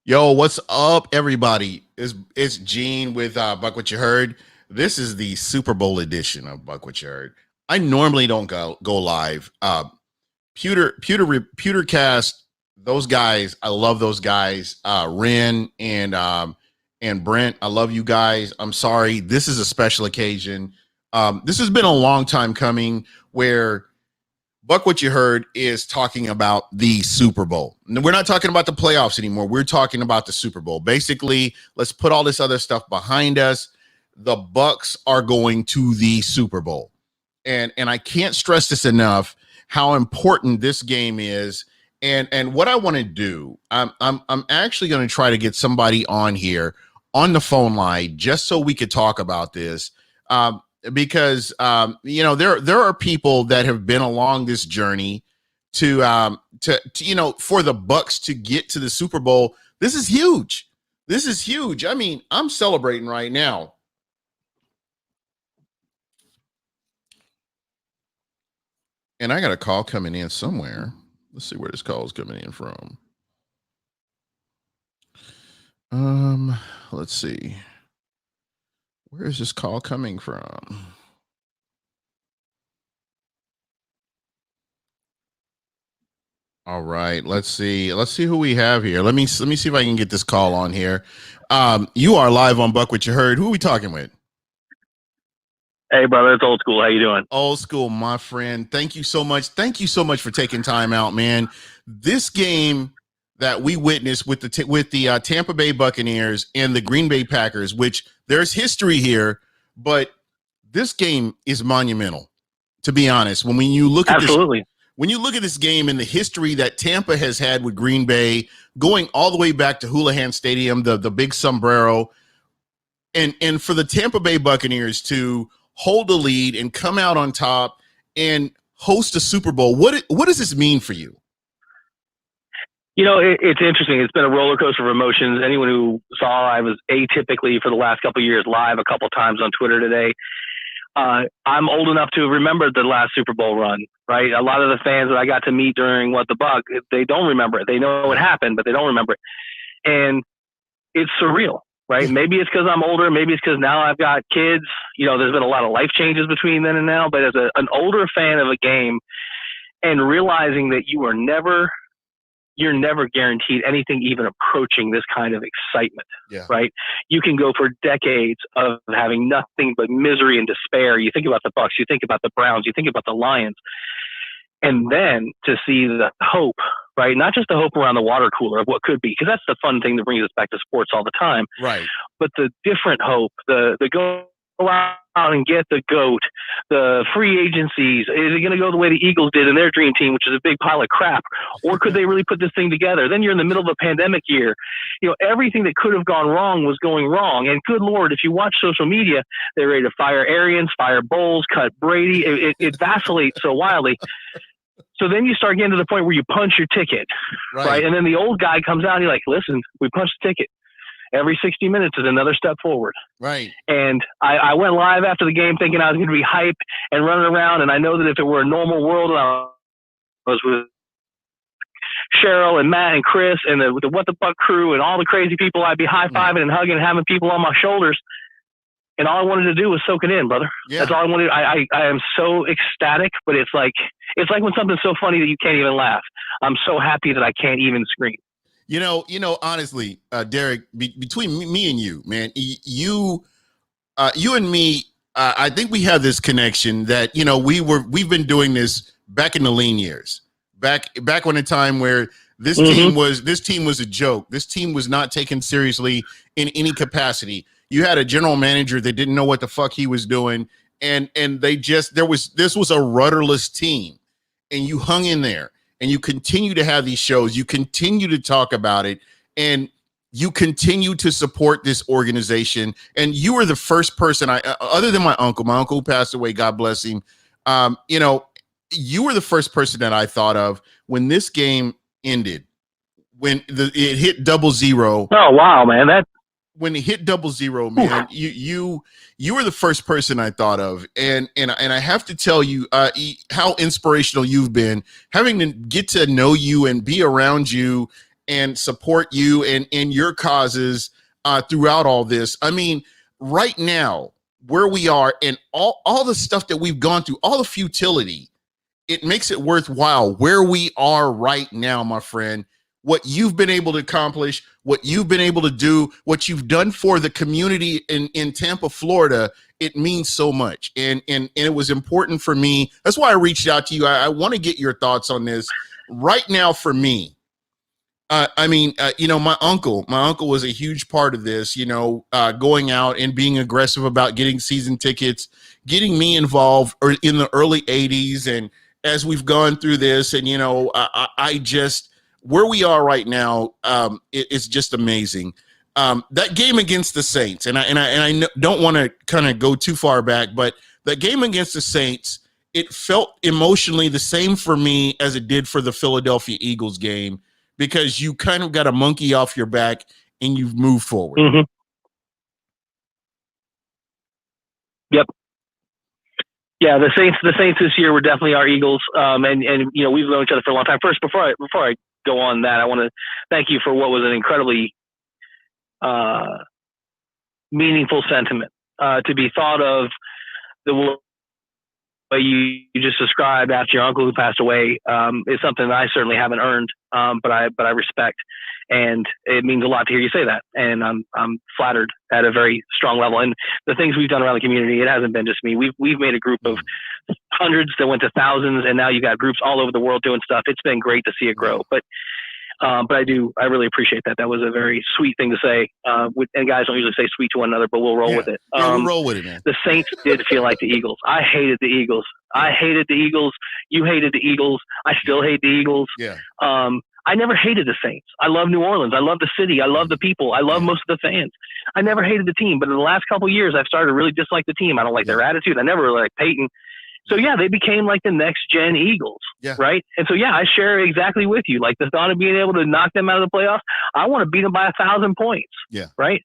Yo, what's up, everybody? It's Gene with Buck What You Heard. This is the Super Bowl edition of Buck What You Heard. I normally don't go live. Pewtercast, those guys, I love those guys. Ren and Brent, I love you guys. I'm sorry, this is a special occasion. This has been a long time coming, where Buck What You Heard is talking about the Super Bowl. We're not talking about the playoffs anymore. We're talking about the Super Bowl. Basically, let's put all this other stuff behind us. The Bucs are going to the Super Bowl. And I can't stress this enough, how important this game is. And what I want to do, I'm actually going to try to get somebody on here on the phone line just so we could talk about this. Because there are people that have been along this journey to for the Bucs to get to the Super Bowl. This is huge. This is huge. I mean, I'm celebrating right now. And I got a call coming in somewhere. Let's see where this call is coming in from. Let's see. Where is this call coming from? All right, let's see. Let's see who we have here. Let me see if I can get this call on here. You are live on Buck What You Heard. Who are we talking with? Hey, brother, it's old school. How you doing? Old school, my friend. Thank you so much. Thank you so much for taking time out, man. This game that we witnessed with the Tampa Bay Buccaneers and the Green Bay Packers, which there's history here, but this game is monumental, to be honest. When you look at Absolutely. When you look at this game and the history that Tampa has had with Green Bay, going all the way back to Houlihan Stadium, the big sombrero, and for the Tampa Bay Buccaneers to hold the lead and come out on top and host a Super Bowl, what does this mean for you? You know, it's interesting. It's been a roller coaster of emotions. Anyone who saw I was atypically for the last couple of years live a couple times on Twitter today. I'm old enough to remember the last Super Bowl run, right? A lot of the fans that I got to meet during What the Buck, they don't remember it. They know it happened, but they don't remember it. And it's surreal, right? Maybe it's because I'm older. Maybe it's because now I've got kids. You know, there's been a lot of life changes between then and now. But as an older fan of a game and realizing that you're never guaranteed anything even approaching this kind of excitement, right? You can go for decades of having nothing but misery and despair. You think about the Bucs, you think about the Browns, you think about the Lions, and then to see the hope, right? Not just the hope around the water cooler of what could be, because that's the fun thing that brings us back to sports all the time, right? But the different hope, the go out and get the GOAT, the free agencies. Is it going to go the way the Eagles did in their dream team, which is a big pile of crap? Or could they really put this thing together? Then you're in the middle of a pandemic year. You know, everything that could have gone wrong was going wrong. And good Lord, if you watch social media, they're ready to fire Arians, fire Bowles, cut Brady. It vacillates so wildly. So then you start getting to the point where you punch your ticket, right? And then the old guy comes out and you're like, listen, we punched the ticket. Every 60 minutes is another step forward. Right. And I went live after the game thinking I was going to be hype and running around. And I know that if it were a normal world, I was with Cheryl and Matt and Chris and the What the Buck crew and all the crazy people, I'd be high-fiving and hugging and having people on my shoulders. And all I wanted to do was soak it in, brother. Yeah. That's all I wanted. I am so ecstatic, but it's like when something's so funny that you can't even laugh. I'm so happy that I can't even scream. You know, honestly, Derek, between me and you, man, you and me, I think we have this connection that, you know, we've been doing this back in the lean years, back when a time where this team was a joke. This team was not taken seriously in any capacity. You had a general manager that didn't know what the fuck he was doing, and this was a rudderless team, and you hung in there. And you continue to have these shows, you continue to talk about it, and you continue to support this organization. And you were the first person, other than my uncle who passed away, God bless him. You know, you were the first person that I thought of when this game ended, when it hit 0-0. Oh wow, man! When it hit 0-0, man, you were the first person I thought of, and I have to tell you how inspirational you've been, having to get to know you and be around you and support you and your causes throughout all this. I mean, right now, where we are and all the stuff that we've gone through, all the futility, it makes it worthwhile where we are right now, my friend. What you've been able to accomplish, what you've been able to do, what you've done for the community in Tampa, Florida, it means so much. And it was important for me. That's why I reached out to you. I want to get your thoughts on this. Right now, for me, my uncle was a huge part of this, going out and being aggressive about getting season tickets, getting me involved or in the early 80s. And as we've gone through this and, I just, where we are right now, it's just amazing. That game against the Saints, and I don't want to kind of go too far back, but the game against the Saints, it felt emotionally the same for me as it did for the Philadelphia Eagles game, because you kind of got a monkey off your back and you've moved forward. Mm-hmm. Yep. Yeah, the Saints this year were definitely our Eagles. And we've known each other for a long time. First, before I go on that, I want to thank you for what was an incredibly meaningful sentiment to be thought of the way you just described after your uncle who passed away is something that I certainly haven't earned, but I respect, and it means a lot to hear you say that, and I'm flattered at a very strong level. And the things we've done around the community, it hasn't been just me. We've made a group of hundreds that went to thousands, and now you got groups all over the world doing stuff. It's been great to see it grow, but I really appreciate that. That was a very sweet thing to say. And guys don't usually say sweet to one another, but we'll roll with it. We'll roll with it, man. The Saints did feel like the Eagles. I hated the Eagles. I hated the Eagles. You hated the Eagles. I still hate the Eagles. Yeah. I never hated the Saints. I love New Orleans. I love the city. I love the people. I love most of the fans. I never hated the team, but in the last couple of years, I've started to really dislike the team. I don't like their attitude. I never really liked Peyton. So yeah, they became like the next gen Eagles, right? And so yeah, I share exactly with you. Like the thought of being able to knock them out of the playoffs, I want to beat them by 1,000 points. Yeah. Right.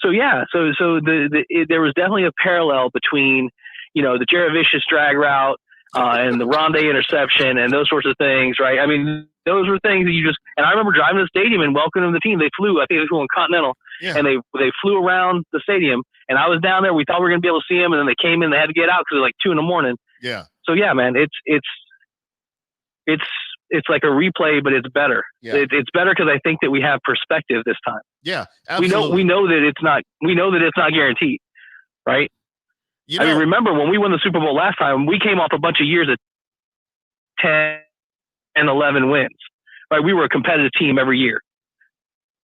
So yeah, so there was definitely a parallel between, the Jared Vicious drag route and the Rondé interception and those sorts of things, right? I mean, those were things that and I remember driving to the stadium and welcoming the team. I think they flew in Continental, and they flew around the stadium, and I was down there. We thought we were going to be able to see them, and then they came in. They had to get out because it was like 2 a.m. Yeah. So yeah, man, it's like a replay, but it's better. Yeah. It's better because I think that we have perspective this time. Yeah, absolutely. We know that it's not guaranteed, right? I mean, remember when we won the Super Bowl last time, we came off a bunch of years of 10 and 11 wins, right? We were a competitive team every year.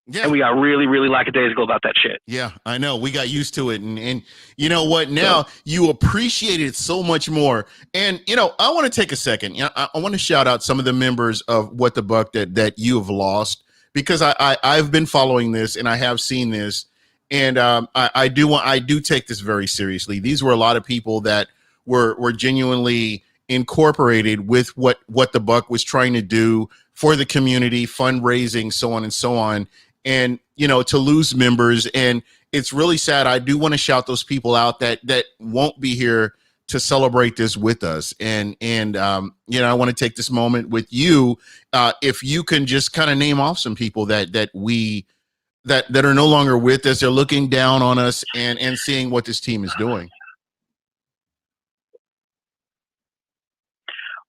Yeah. And we got really, really lackadaisical about that shit. Yeah, I know. We got used to it. And you know what? Now you appreciate it so much more. And, I want to take a second. I want to shout out some of the members of What the Buck that you have lost, because I've been following this and I have seen this. And I do take this very seriously. These were a lot of people that were genuinely incorporated with what the Buck was trying to do for the community, fundraising, so on and so on. And, to lose members, and it's really sad. I do want to shout those people out that won't be here to celebrate this with us. And I want to take this moment with you. If you can just kind of name off some people that are no longer with us, they're looking down on us and seeing what this team is doing.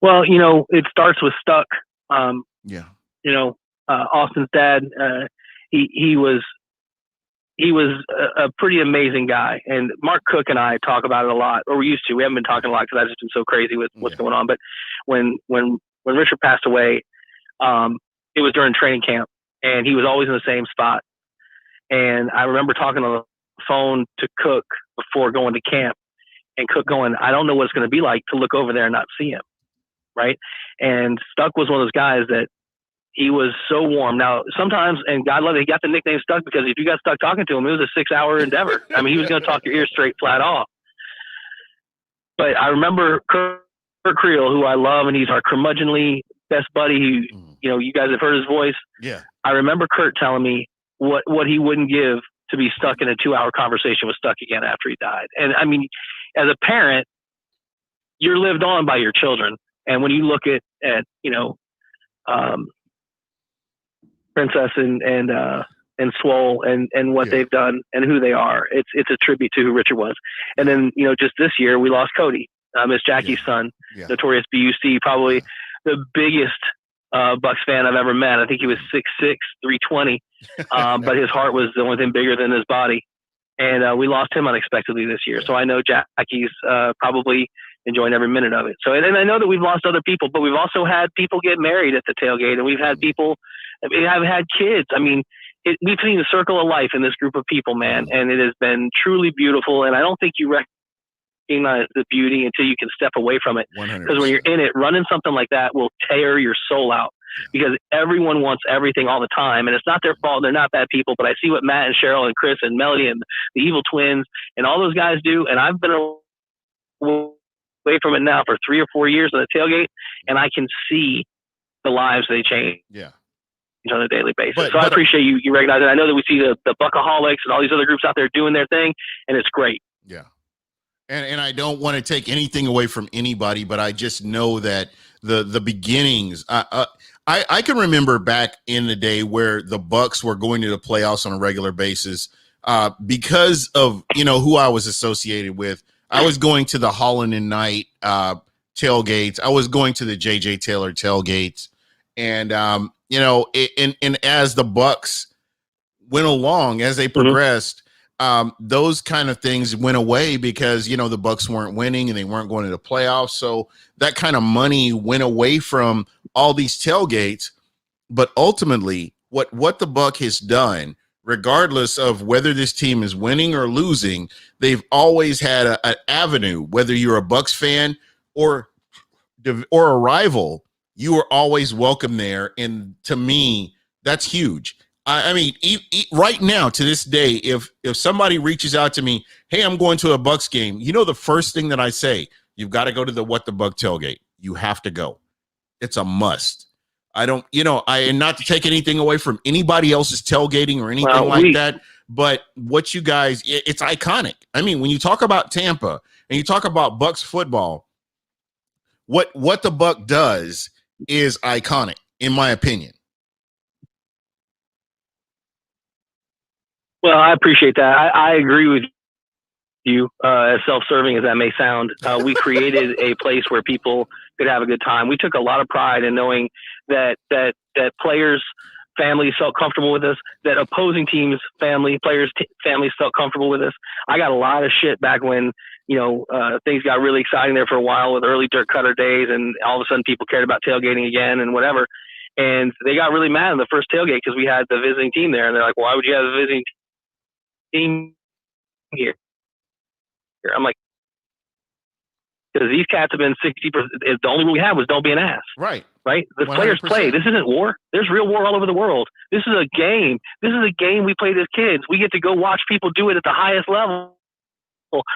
Well, it starts with Stuck. Austin's dad, he was a pretty amazing guy. And Mark Cook and I talk about it a lot, or we used to. We haven't been talking a lot because I've just been so crazy with what's going on. But when Richard passed away, it was during training camp, and he was always in the same spot. And I remember talking on the phone to Cook before going to camp, and Cook going, I don't know what it's going to be like to look over there and not see him. Right. And Stuck was one of those guys that he was so warm. Now, sometimes, and God love it, he got the nickname Stuck because if you got stuck talking to him, it was a 6-hour endeavor. I mean, he was going to talk your ear straight flat off. But I remember Kurt Creel, who I love, and he's our curmudgeonly best buddy. You guys have heard his voice. Yeah. I remember Kurt telling me what he wouldn't give to be stuck in a 2-hour conversation with Stuck again after he died. And I mean, as a parent, you're lived on by your children. And when you look at Princess and Swole and what they've done and who they are. It's a tribute to who Richard was. And then, just this year we lost Cody, Miss Jackie's son, Notorious BUC, probably the biggest Bucs fan I've ever met. I think he was 6'6", 320, but his heart was the only thing bigger than his body. And we lost him unexpectedly this year. So I know Jackie's probably enjoying every minute of it. So, and I know that we've lost other people, but we've also had people get married at the tailgate, and we've had people, have had kids. I mean, we've seen the circle of life in this group of people, man, and it has been truly beautiful. And I don't think you recognize the beauty until you can step away from it. 100%. Because when you're in it, running something like that will tear your soul out. Because everyone wants everything all the time, and it's not their fault. They're not bad people, but I see what Matt and Cheryl and Chris and Melody and the Evil Twins and all those guys do, and I've been away from it now for 3 or 4 years on the tailgate, and I can see the lives they change. On a daily basis. So I appreciate you recognize it. I know that we see the BucWhatYaHolics and all these other groups out there doing their thing, and it's great. Yeah. And I don't want to take anything away from anybody, but I just know that the beginnings, I can remember back in the day where the Bucs were going to the playoffs on a regular basis because of, who I was associated with. I was going to the Holland and Knight tailgates. I was going to the J.J. Taylor tailgates. And, and as the Bucs went along, as they progressed, those kind of things went away because, the Bucs weren't winning and they weren't going to the playoffs. So that kind of money went away from all these tailgates. But ultimately, what the Buc has done, regardless of whether this team is winning or losing, they've always had an avenue, whether you're a Bucs fan or a rival, you are always welcome there. And to me, that's huge. I mean, right now, to this day, if somebody reaches out to me, hey, I'm going to a Bucs game, the first thing that I say, you've got to go to the What the Buc tailgate. You have to go. It's a must. I don't, and not to take anything away from anybody else's tailgating or anything like that, but what you guys, it's iconic. I mean, when you talk about Tampa and you talk about Bucs football, what the Buc does is iconic, in my opinion. Well, I appreciate that. I agree with you, as self-serving as that may sound. We created a place where people could have a good time. We took a lot of pride in knowing that players' families felt comfortable with us, that opposing teams' families felt comfortable with us. I got a lot of shit back when, things got really exciting there for a while with early dirt cutter days, and all of a sudden people cared about tailgating again and whatever. And they got really mad in the first tailgate because we had the visiting team there, and they're like, "Why would you have a visiting team here?" I'm like, because these cats have been 60%. The only rule we have was don't be an ass. Right. The 100%. Players play. This isn't war. There's real war all over the world. This is a game. This is a game we played as kids. We get to go watch people do it at the highest level.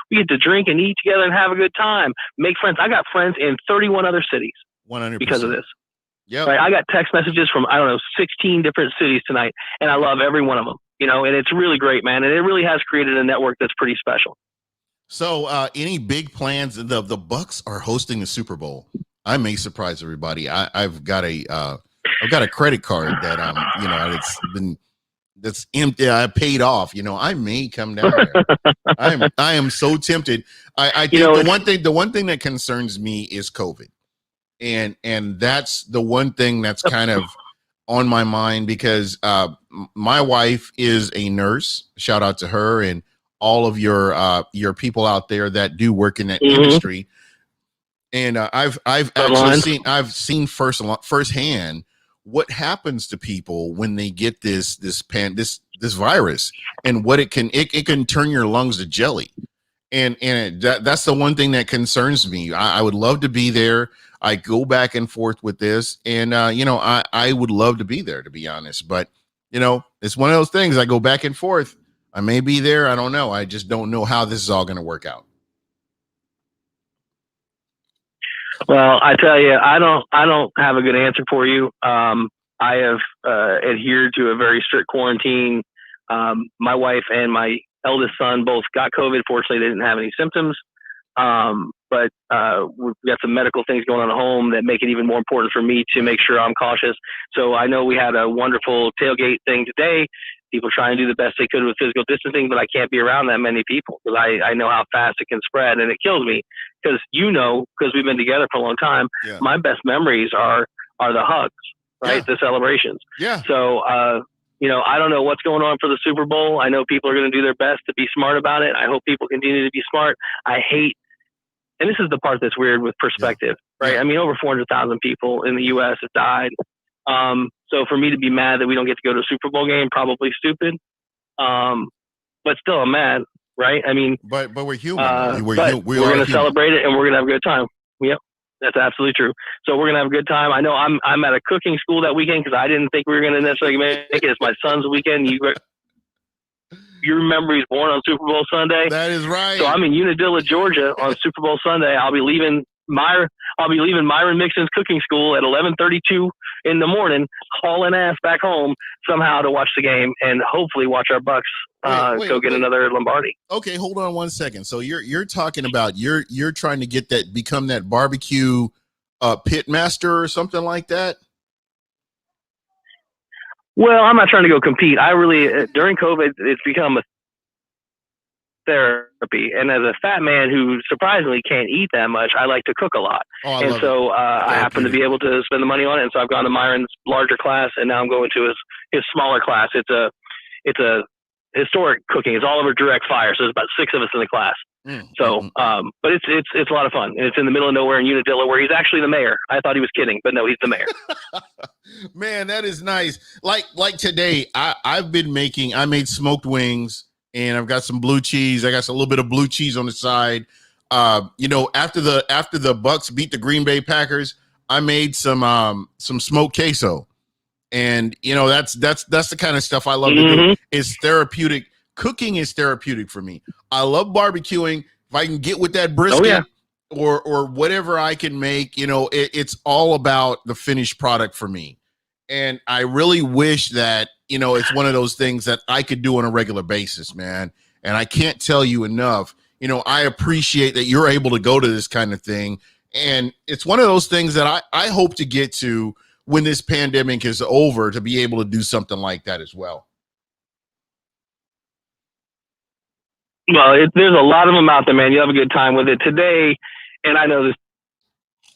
We get to drink and eat together and have a good time. Make friends. I got friends in 31 other cities 100% because of this. Yeah. Right? I got text messages from, 16 different cities tonight, and I love every one of them. And it's really great, man. And it really has created a network that's pretty special. So, any big plans? The Bucs are hosting the Super Bowl. I may surprise everybody. I've got a credit card that that's empty. I paid off. I may come down there. I am so tempted. I think the one thing that concerns me is COVID, and that's the one thing that's kind of on my mind because my wife is a nurse. Shout out to her and all of your people out there that do work in that industry. And I've actually seen firsthand what happens to people when they get this virus and what it can turn your lungs to jelly. And that's the one thing that concerns me. I would love to be there. I go back and forth with this, and I would love to be there, to be honest. But it's one of those things. I go back and forth. I may be there. I don't know. I just don't know how this is all going to work out. Well, I tell you, I don't have a good answer for you. I have adhered to a very strict quarantine. My wife and my eldest son both got COVID. Fortunately, they didn't have any symptoms. But but we've got some medical things going on at home that make it even more important for me to make sure I'm cautious. So I know we had a wonderful tailgate thing today. People trying to do the best they could with physical distancing, but I can't be around that many people because I know how fast it can spread, and it kills me because because we've been together for a long time. Yeah. My best memories are the hugs, right? Yeah. The celebrations. Yeah. So, I don't know what's going on for the Super Bowl. I know people are going to do their best to be smart about it. I hope people continue to be smart. I hate, and this is the part that's weird with perspective, right? Yeah. I mean, over 400,000 people in the U.S. have died. So for me to be mad that we don't get to go to a Super Bowl game, probably stupid. But still, I'm mad, right? I mean, but we're human. We're going to celebrate it, and we're going to have a good time. Yep, that's absolutely true. So we're going to have a good time. I know I'm at a cooking school that weekend because I didn't think we were going to necessarily make it. It's my son's weekend. You remember he's born on Super Bowl Sunday. That is right. So I'm in Unadilla, Georgia on Super Bowl Sunday. I'll be leaving Myron Mixon's cooking school at 11:32 in the morning, hauling ass back home somehow to watch the game and hopefully watch our Bucs go get another Lombardi. Okay, hold on one second. So you're talking about you're trying to become that barbecue pit master or something like that? Well, I'm not trying to go compete. I really during COVID it's become a therapy, and as a fat man who surprisingly can't eat that much, I like to cook a lot. And so I happen to be able to spend the money on it, and so I've gone to Myron's larger class, and now I'm going to his smaller class. It's a historic cooking. It's all over direct fire, so there's about 6 of us in the class. But it's a lot of fun, and it's in the middle of nowhere in Unadilla, where he's actually the mayor. I thought he was kidding, but no, he's the mayor. Man, that is nice. Like today, I made smoked wings, and I've got some blue cheese. I got a little bit of blue cheese on the side. After the Bucs beat the Green Bay Packers, I made some smoked queso, and that's the kind of stuff I love to do. It's therapeutic. Cooking is therapeutic for me. I love barbecuing. If I can get with that brisket or whatever I can make, it's all about the finished product for me. And I really wish that, it's one of those things that I could do on a regular basis, man. And I can't tell you enough, I appreciate that you're able to go to this kind of thing. And it's one of those things that I hope to get to when this pandemic is over, to be able to do something like that as well. Well, there's a lot of them out there, man. You'll have a good time with it today. And I know this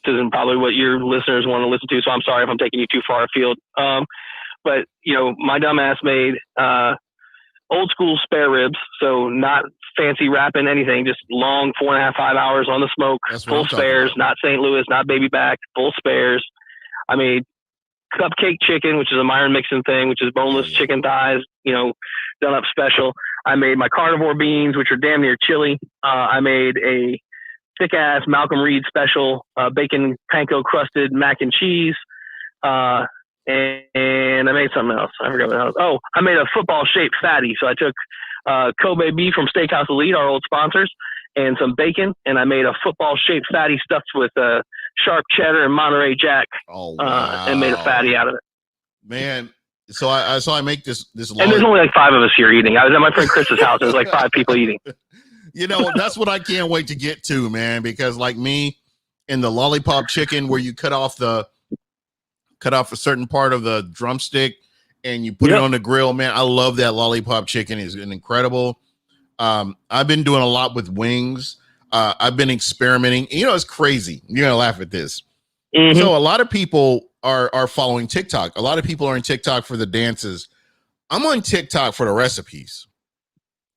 isn't probably what your listeners want to listen to, so I'm sorry if I'm taking you too far afield. But, my dumbass made old school spare ribs, so not fancy wrapping anything, just long 4.5, 5 hours on the smoke, full spares, not St. Louis, not baby back, full spares. I made cupcake chicken, which is a Myron Mixon thing, which is boneless chicken thighs, done up special. I made my carnivore beans, which are damn near chili. I made a thick ass Malcolm Reed special, bacon panko crusted mac and cheese. And I made something else. I forgot what else. Oh, I made a football shaped fatty. So I took Kobe beef from Steakhouse Elite, our old sponsors, and some bacon, and I made a football shaped fatty stuffed with sharp cheddar and Monterey Jack. Oh, wow. And made a fatty out of it. Man, so I make this. And there's only like 5 of us here eating. I was at my friend Chris's house. There's like 5 people eating. That's what I can't wait to get to, man. Because like me, in the lollipop chicken, where you cut off a certain part of the drumstick and you put it on the grill, man. I love that lollipop chicken. It's incredible. I've been doing a lot with wings. I've been experimenting. It's crazy. You're gonna laugh at this. So a lot of people are following TikTok. A lot of people are on TikTok for the dances. I'm on TikTok for the recipes,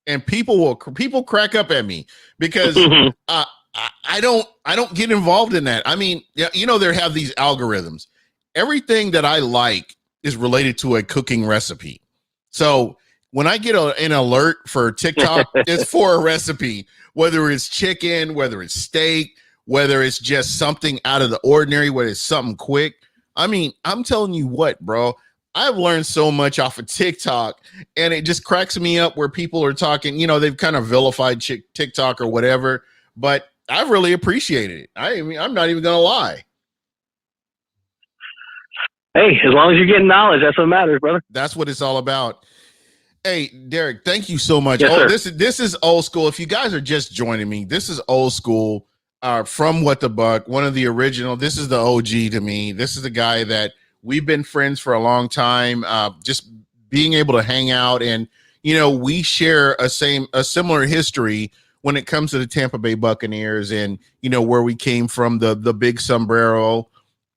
and people crack up at me because I don't get involved in that. I mean, they have these algorithms. Everything that I like is related to a cooking recipe. So when I get an alert for TikTok, it's for a recipe, whether it's chicken, whether it's steak, whether it's just something out of the ordinary, whether it's something quick. I mean, I'm telling you what, bro, I've learned so much off of TikTok, and it just cracks me up where people are talking, they've kind of vilified TikTok or whatever, but I really appreciated it. I mean, I'm not even going to lie. Hey, as long as you're getting knowledge, that's what matters, brother. That's what it's all about. Hey, Derek, thank you so much. Yes, sir. This is old school. If you guys are just joining me, this is old school. from What the Buck, one of the original. This is the OG to me. This is the guy that we've been friends for a long time. Just being able to hang out, and we share a similar history when it comes to the Tampa Bay Buccaneers, and where we came from, the big sombrero,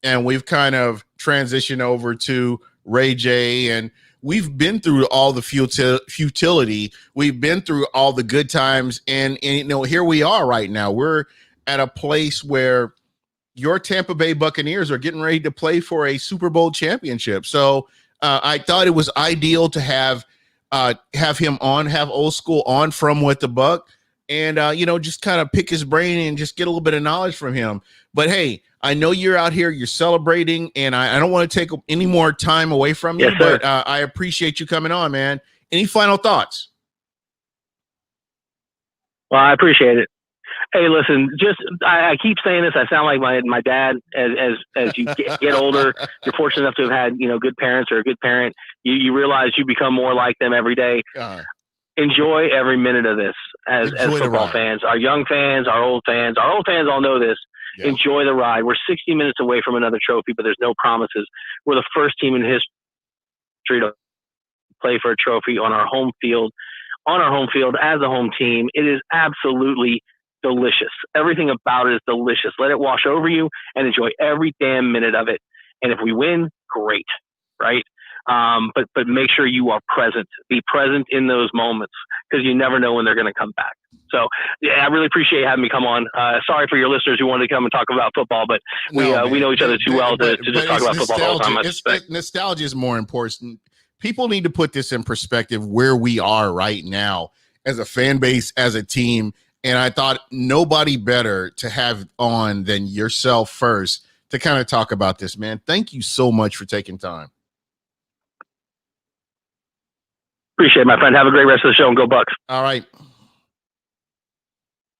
and we've kind of transitioned over to Ray J, and we've been through all the futility. We've been through all the good times, and here we are right now. We're at a place where your Tampa Bay Buccaneers are getting ready to play for a Super Bowl championship. So I thought it was ideal to have him on, have Old School on from What the Buck, and just kind of pick his brain and just get a little bit of knowledge from him. But hey, I know you're out here, you're celebrating, and I don't want to take any more time away from you. Yes, but I appreciate you coming on, man. Any final thoughts? Well, I appreciate it. Hey, listen, I keep saying this. I sound like my dad. As you get older, you're fortunate enough to have had good parents or a good parent. You realize you become more like them every day. Enjoy every minute of this as football fans. Our young fans, our old fans all know this. Yeah. Enjoy the ride. We're 60 minutes away from another trophy, but there's no promises. We're the first team in history to play for a trophy on our home field as a home team. It is absolutely delicious. Everything about it is delicious. Let it wash over you and enjoy every damn minute of it. And if we win, great, right? But make sure you are present. Be present in those moments, because you never know when they're going to come back. So yeah, I really appreciate having me come on. Sorry for your listeners who wanted to come and talk about football, but we know each other too well to just talk about football all the time. Nostalgia is more important. People need to put this in perspective where we are right now as a fan base, as a team. And I thought nobody better to have on than yourself first to kind of talk about this, man. Thank you so much for taking time. Appreciate it, my friend. Have a great rest of the show, and go Bucs. All right.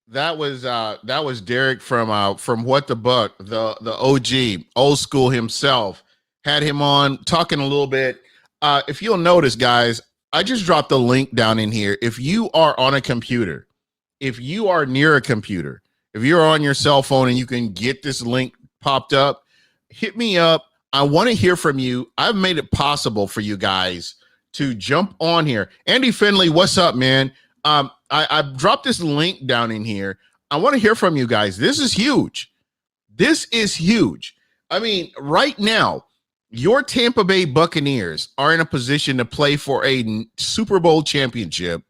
That was Derek from What the Buck, the OG, Old School himself. Had him on talking a little bit. If you'll notice, guys, I just dropped the link down in here. If you are on a computer, if you are near a computer, if you're on your cell phone and you can get this link popped up, hit me up. I want to hear from you. I've made it possible for you guys to jump on here. Andy Finley, what's up, man? I've dropped this link down in here. I want to hear from you guys. This is huge. This is huge. I mean, right now, your Tampa Bay Buccaneers are in a position to play for a Super Bowl championship.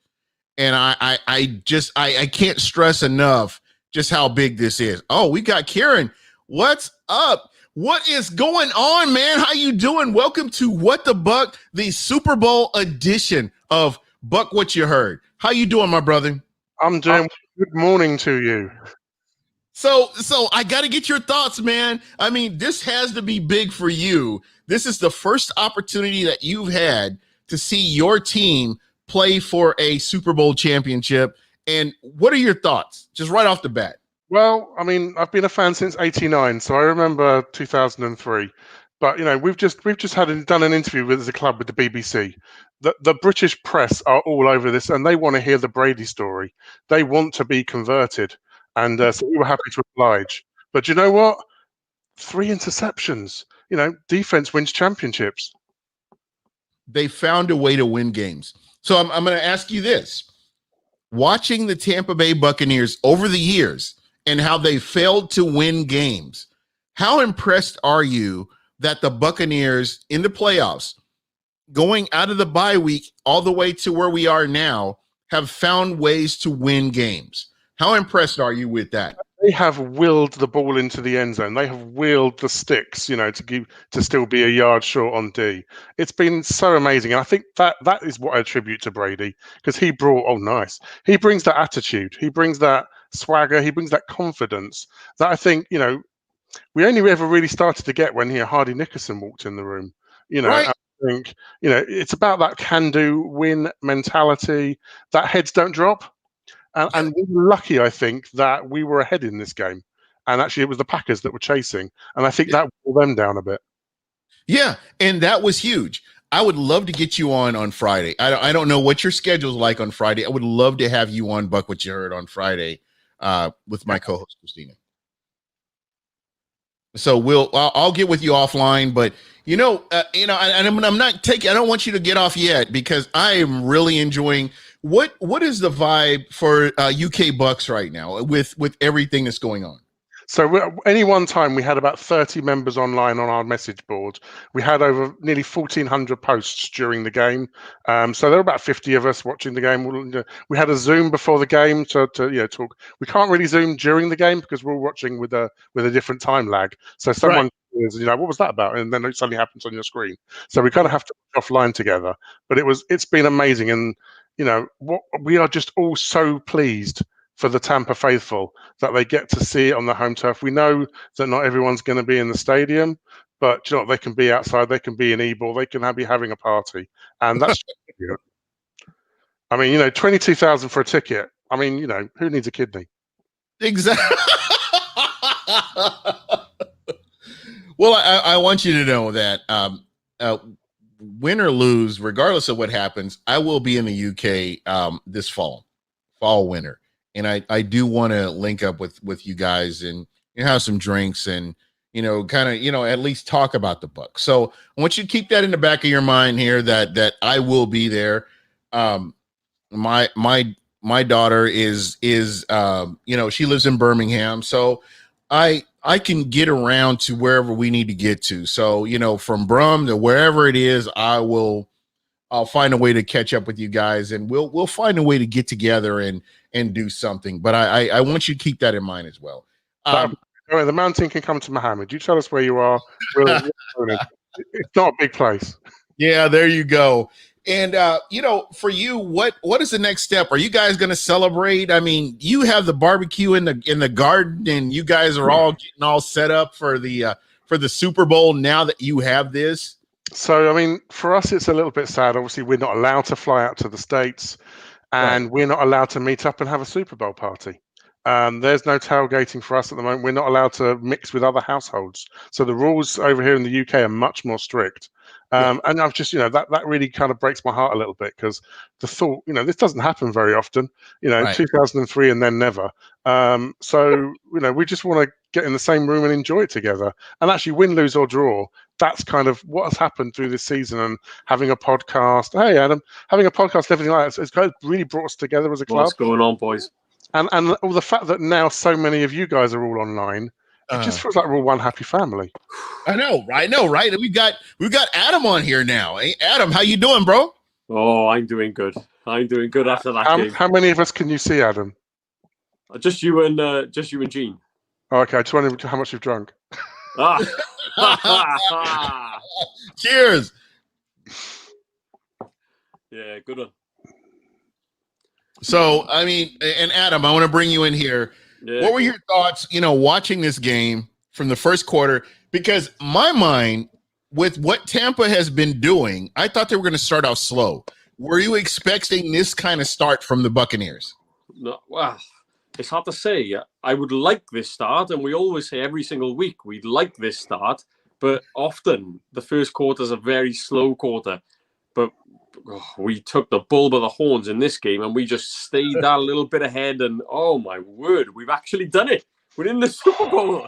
And I can't stress enough just how big this is. Oh, we got Kieran. What's up? What is going on, man? How you doing? Welcome to What the Buck, the Super Bowl edition of Buck What You Heard. How you doing, my brother? I'm doing good morning to you. So I got to get your thoughts, man. I mean, this has to be big for you. This is the first opportunity that you've had to see your team play for a Super Bowl championship. And what are your thoughts, just right off the bat? Well, I mean, I've been a fan since '89, so I remember 2003. But we've just done an interview with the club with the BBC. The British press are all over this, and they want to hear the Brady story. They want to be converted, and so we were happy to oblige. But you know what? 3 interceptions. Defense wins championships. They found a way to win games. So I'm going to ask you this: watching the Tampa Bay Buccaneers over the years and how they failed to win games, how impressed are you that the Buccaneers in the playoffs, going out of the bye week all the way to where we are now, have found ways to win games? How impressed are you with that? They have willed the ball into the end zone. They have willed the sticks, to still be a yard short on D. It's been so amazing. And I think that is what I attribute to Brady, because he brings that attitude. He brings that swagger. He brings that confidence that I think, we only ever really started to get when Hardy Nickerson walked in the room. Right. I think, it's about that can-do win mentality, that heads don't drop. And we were lucky, I think, that we were ahead in this game. And actually, it was the Packers that were chasing. And I think that wore them down a bit. Yeah, and that was huge. I would love to get you on Friday. I don't know what your schedule's like on Friday. I would love to have you on Buck What You Heard on Friday with my co-host, Christina. So I'll get with you offline, but and I'm not taking. I don't want you to get off yet because I am really enjoying what is the vibe for UK Bucks right now with everything that's going on. So any one time we had about 30 members online on our message board. We had over nearly 1,400 posts during the game. So there were about 50 of us watching the game. We had a Zoom before the game to talk. We can't really Zoom during the game because we're all watching with a different time lag. So someone is, what was that about? And then it suddenly happens on your screen. So we kind of have to offline together. But it's been amazing, and we are just all so pleased for the Tampa faithful that they get to see it on the home turf. We know that not everyone's going to be in the stadium, but they can be outside, they can be in Ebor, they can be having a party, and that's. I mean, 22,000 for a ticket. I mean, who needs a kidney? Exactly. Well, I want you to know that win or lose, regardless of what happens, I will be in the UK this fall winter. And I do want to link up with you guys and have some drinks and, kind of, at least talk about the Bucs. So I want you to keep that in the back of your mind here that I will be there. My daughter is she lives in Birmingham. So I can get around to wherever we need to get to. So, from Brum to wherever it is, I'll find a way to catch up with you guys, and we'll find a way to get together and do something. But I want you to keep that in mind as well. The mountain can come to Mohammed. You tell us where you are. It's not a big place. Yeah, there you go. And for you, what is the next step? Are you guys going to celebrate? I mean, you have the barbecue in the garden, and you guys are all getting all set up for the Super Bowl now that you have this. So, I mean, for us, it's a little bit sad. Obviously, we're not allowed to fly out to the States, and we're not allowed to meet up and have a Super Bowl party. There's no tailgating for us at the moment. We're not allowed to mix with other households. So the rules over here in the UK are much more strict. And I've just, that really kind of breaks my heart a little bit, because the thought, this doesn't happen very often, 2003 and then never. So, we just want to get in the same room and enjoy it together. And actually, win, lose or draw, that's kind of what has happened through this season. And having a podcast, hey, Adam, having a podcast, everything like that, it's kind of really brought us together as a club. What's going on, boys? And all the fact that now so many of you guys are all online, it just feels like we're all one happy family. I know, right? We've got Adam on here now. Hey, Adam, how you doing, bro? Oh, I'm doing good. After that game. How many of us can you see, Adam? Just you and Gene. Oh, okay, I just wondering how much you've drunk. Cheers. Yeah, good one. So, I mean, and Adam, I want to bring you in here. Yeah. What were your thoughts, watching this game from the first quarter? Because my mind, with what Tampa has been doing, I thought they were going to start off slow. Were you expecting this kind of start from the Buccaneers? No, well, it's hard to say. I would like this start, and we always say every single week we'd like this start, but often the first quarter is a very slow quarter. But we took the bull by the horns in this game, and we just stayed that little bit ahead. And oh my word, we've actually done it. We're in the Super Bowl.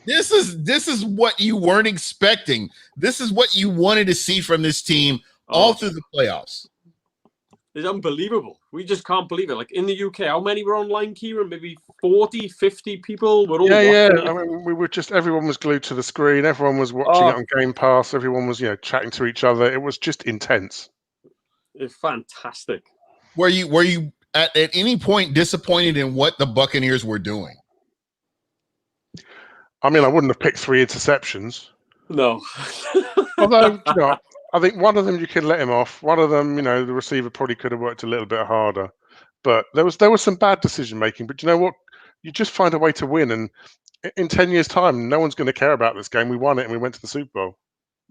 This is what you weren't expecting. This is what you wanted to see from this team all through the playoffs. It's unbelievable. We just can't believe it. Like in the UK, how many were online, Kieran? Maybe 40, 50 people were all watching it. I mean, we were everyone was glued to the screen. Everyone was watching it on Game Pass. Everyone was, chatting to each other. It was just intense. It's fantastic. Were you at any point disappointed in what the Buccaneers were doing? I mean, I wouldn't have picked 3 interceptions. No. Although, I think one of them you can let him off. One of them, the receiver probably could have worked a little bit harder. But there was some bad decision making. But you know what? You just find a way to win. And in 10 years' time, no one's going to care about this game. We won it and we went to the Super Bowl.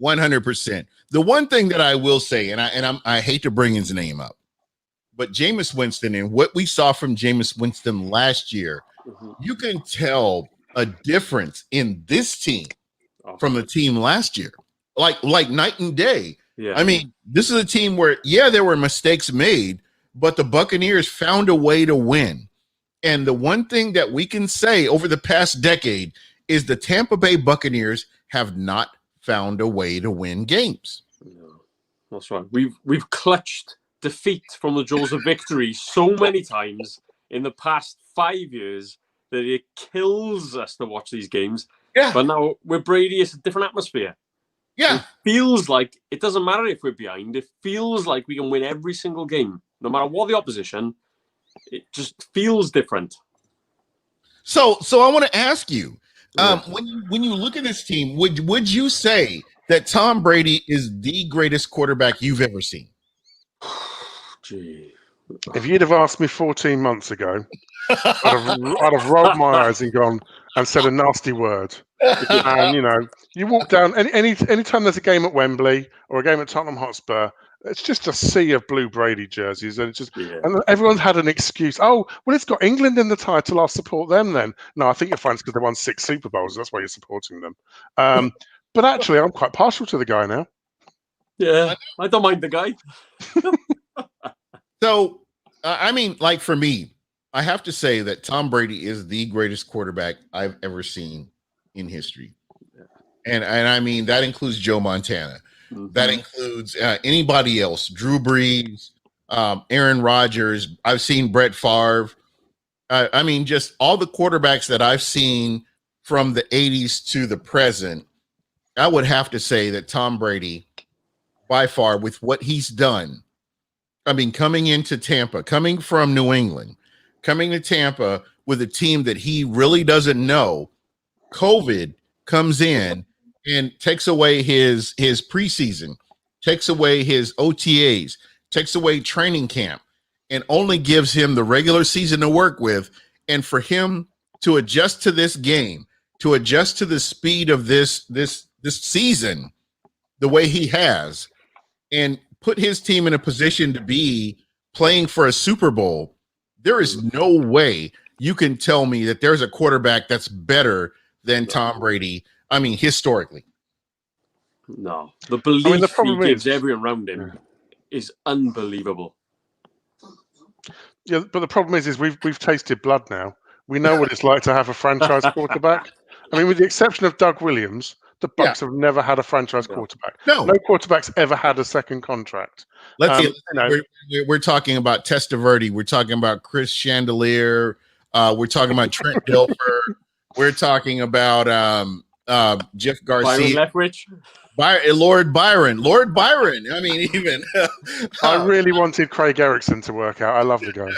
100%. The one thing that I will say, and I hate to bring his name up, but Jameis Winston and what we saw from Jameis Winston last year, you can tell a difference in this team from the team last year, like night and day. Yeah. I mean, this is a team where, there were mistakes made, but the Buccaneers found a way to win. And the one thing that we can say over the past decade is the Tampa Bay Buccaneers have not found a way to win games. No, that's right. We've clutched defeat from the jaws of victory so many times in the past 5 years that it kills us to watch these games. Yeah. But now with Brady, it's a different atmosphere. Yeah. It feels like it doesn't matter if we're behind. It feels like we can win every single game, no matter what the opposition. It just feels different. So I want to ask you, when you look at this team, would you say that Tom Brady is the greatest quarterback you've ever seen? Gee. If you'd have asked me 14 months ago, I'd have rolled my eyes and gone and said a nasty word. And you walk down any time there's a game at Wembley or a game at Tottenham Hotspur, it's just a sea of blue Brady jerseys, and and everyone's had an excuse. Oh, well, it's got England in the title. I'll support them then. No, I think you'll find it's because they won 6 Super Bowls. That's why you're supporting them. But actually, I'm quite partial to the guy now. Yeah, I don't mind the guy. So, I mean, like for me, I have to say that Tom Brady is the greatest quarterback I've ever seen in history. And I mean, that includes Joe Montana. Mm-hmm. That includes anybody else, Drew Brees, Aaron Rodgers. I've seen Brett Favre. I mean, just all the quarterbacks that I've seen from the 80s to the present, I would have to say that Tom Brady, by far, with what he's done, I mean, coming into Tampa, coming from New England, coming to Tampa with a team that he really doesn't know, COVID comes in and takes away his preseason, takes away his OTAs, takes away training camp, and only gives him the regular season to work with. And for him to adjust to this game, to adjust to the speed of this season, the way he has, and put his team in a position to be playing for a Super Bowl, there is no way you can tell me that there's a quarterback that's better than Tom Brady. I mean, historically. No. The belief he gives everyone around him is unbelievable. Yeah, but the problem is we've tasted blood now. We know what it's like to have a franchise quarterback. I mean, with the exception of Doug Williams, the Bucs have never had a franchise quarterback. No quarterback's ever had a second contract. We're talking about Testaverde. We're talking about Chris Chandelier. We're talking about Trent Dilfer. We're talking about Jeff Garcia. Lord Byron. I mean, even I really wanted Craig Erickson to work out. I love the guy.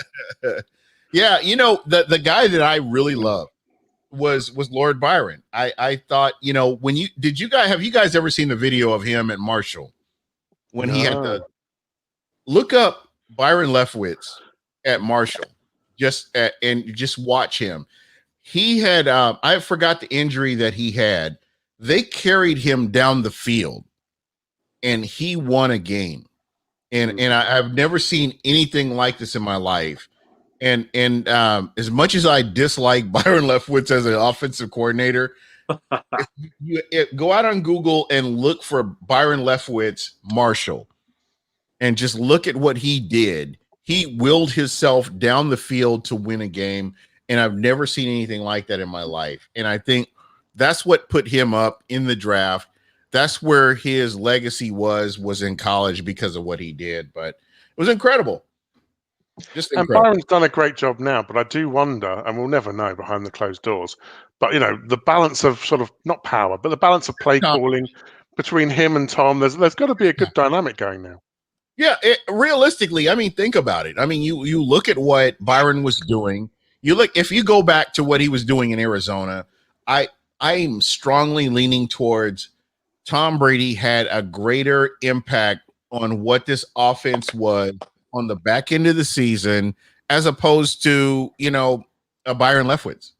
Yeah, the guy that I really love was Lord Byron. I thought, have you guys ever seen the video of him at Marshall when he had to look up Byron Leftwich at Marshall and just watch him. He had I forgot the injury that he had. They carried him down the field and he won a game. And I've never seen anything like this in my life. And as much as I dislike Byron Leftwich as an offensive coordinator, go out on Google and look for Byron Leftwich Marshall and just look at what he did. He willed himself down the field to win a game, and I've never seen anything like that in my life. And I think that's what put him up in the draft. That's where his legacy was in college because of what he did. But it was incredible. And Byron's done a great job now, but I do wonder, and we'll never know behind the closed doors, but the balance of sort of not power, but the balance of play calling between him and Tom, there's got to be a good dynamic going now. Yeah, realistically, I mean, think about it. I mean, you look at what Byron was doing. If you go back to what he was doing in Arizona, I'm strongly leaning towards Tom Brady had a greater impact on what this offense was on the back end of the season, as opposed to, a Byron Leftwich.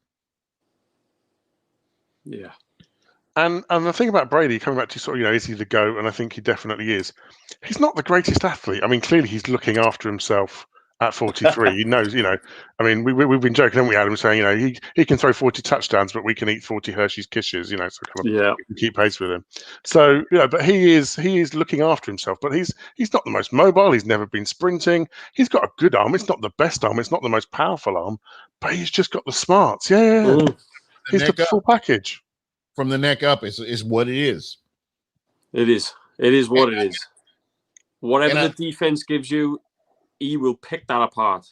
Yeah. And the thing about Brady, coming back to sort of, is he the GOAT? And I think he definitely is. He's not the greatest athlete. I mean, clearly he's looking after himself at 43. He knows, I mean, we've been joking, haven't we, Adam, saying, he can throw 40 touchdowns, but we can eat 40 Hershey's Kisses, so kind of we can keep pace with him. So, but he is looking after himself, but he's not the most mobile. He's never been sprinting. He's got a good arm. It's not the best arm. It's not the most powerful arm, but he's just got the smarts. Yeah. He's the full package. from the neck up is what it is. It is. It is what it is. Whatever and the defense gives you, he will pick that apart.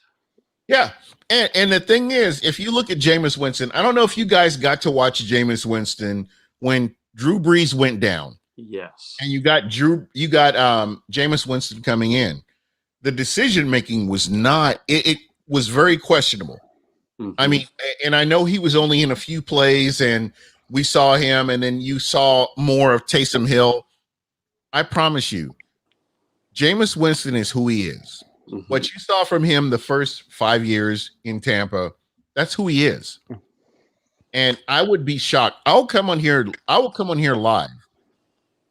Yeah. And the thing is, if you look at Jameis Winston, I don't know if you guys got to watch Jameis Winston when Drew Brees went down. Yes. And you got Jameis Winston coming in. The decision making was not, it was very questionable. Mm-hmm. I mean, and I know he was only in a few plays and we saw him, and then you saw more of Taysom Hill. I promise you, Jameis Winston is who he is. Mm-hmm. What you saw from him the first 5 years in Tampa, that's who he is. And I would be shocked. I will come on here live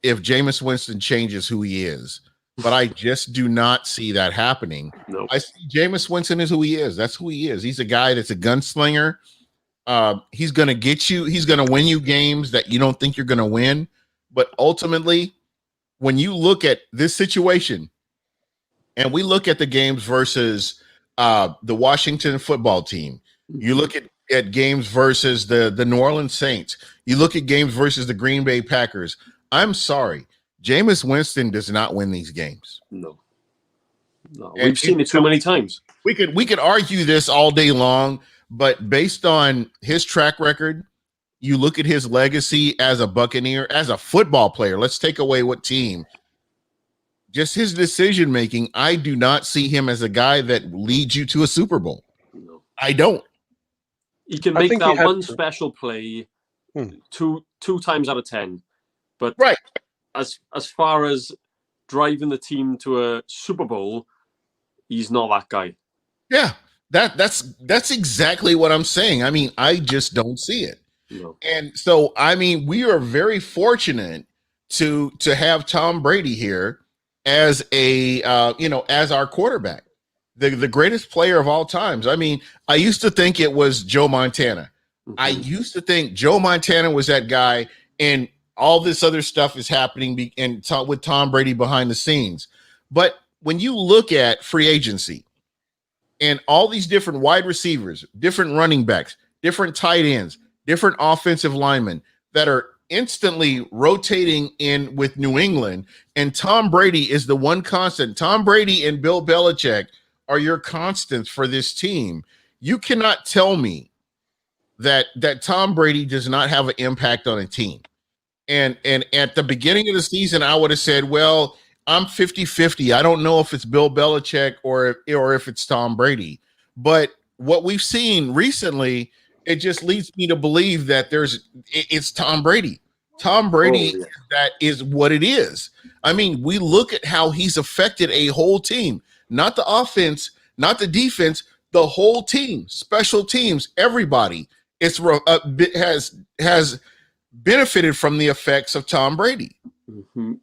if Jameis Winston changes who he is. But I just do not see that happening. Nope. I see Jameis Winston is who he is. That's who he is. He's a guy that's a gunslinger. He's going to get you. He's going to win you games that you don't think you're going to win. But ultimately, when you look at this situation, and we look at the games versus the Washington football team, you look at games versus the New Orleans Saints, you look at games versus the Green Bay Packers. I'm sorry, Jameis Winston does not win these games. No, we've seen it too many times. We could argue this all day long, but based on his track record, you look at his legacy as a Buccaneer, as a football player. Let's take away what team. Just his decision making, I do not see him as a guy that leads you to a Super Bowl. No. I don't. He can make that one special play two times out of 10. But right, as far as driving the team to a Super Bowl, he's not that guy. Yeah, that's exactly what I'm saying. I mean, I just don't see it. No. And so, I mean, we are very fortunate to have Tom Brady here as as our quarterback, the greatest player of all times. I mean, I used to think it was Joe Montana. Mm-hmm. I used to think Joe Montana was that guy, and all this other stuff is happening with Tom Brady behind the scenes. But when you look at free agency and all these different wide receivers, different running backs, different tight ends, different offensive linemen that are instantly rotating in with New England, and Tom Brady is the one constant. Tom Brady and Bill Belichick are your constants for this team. You cannot tell me that Tom Brady does not have an impact on a team. And at the beginning of the season, I would have said, well, I'm 50-50. I don't know if it's Bill Belichick or if it's Tom Brady. But what we've seen recently, it just leads me to believe that it's Tom Brady. Tom Brady, that is what it is. I mean, we look at how he's affected a whole team, not the offense, not the defense, the whole team, special teams, everybody. Has benefited from the effects of Tom Brady. Mm-hmm.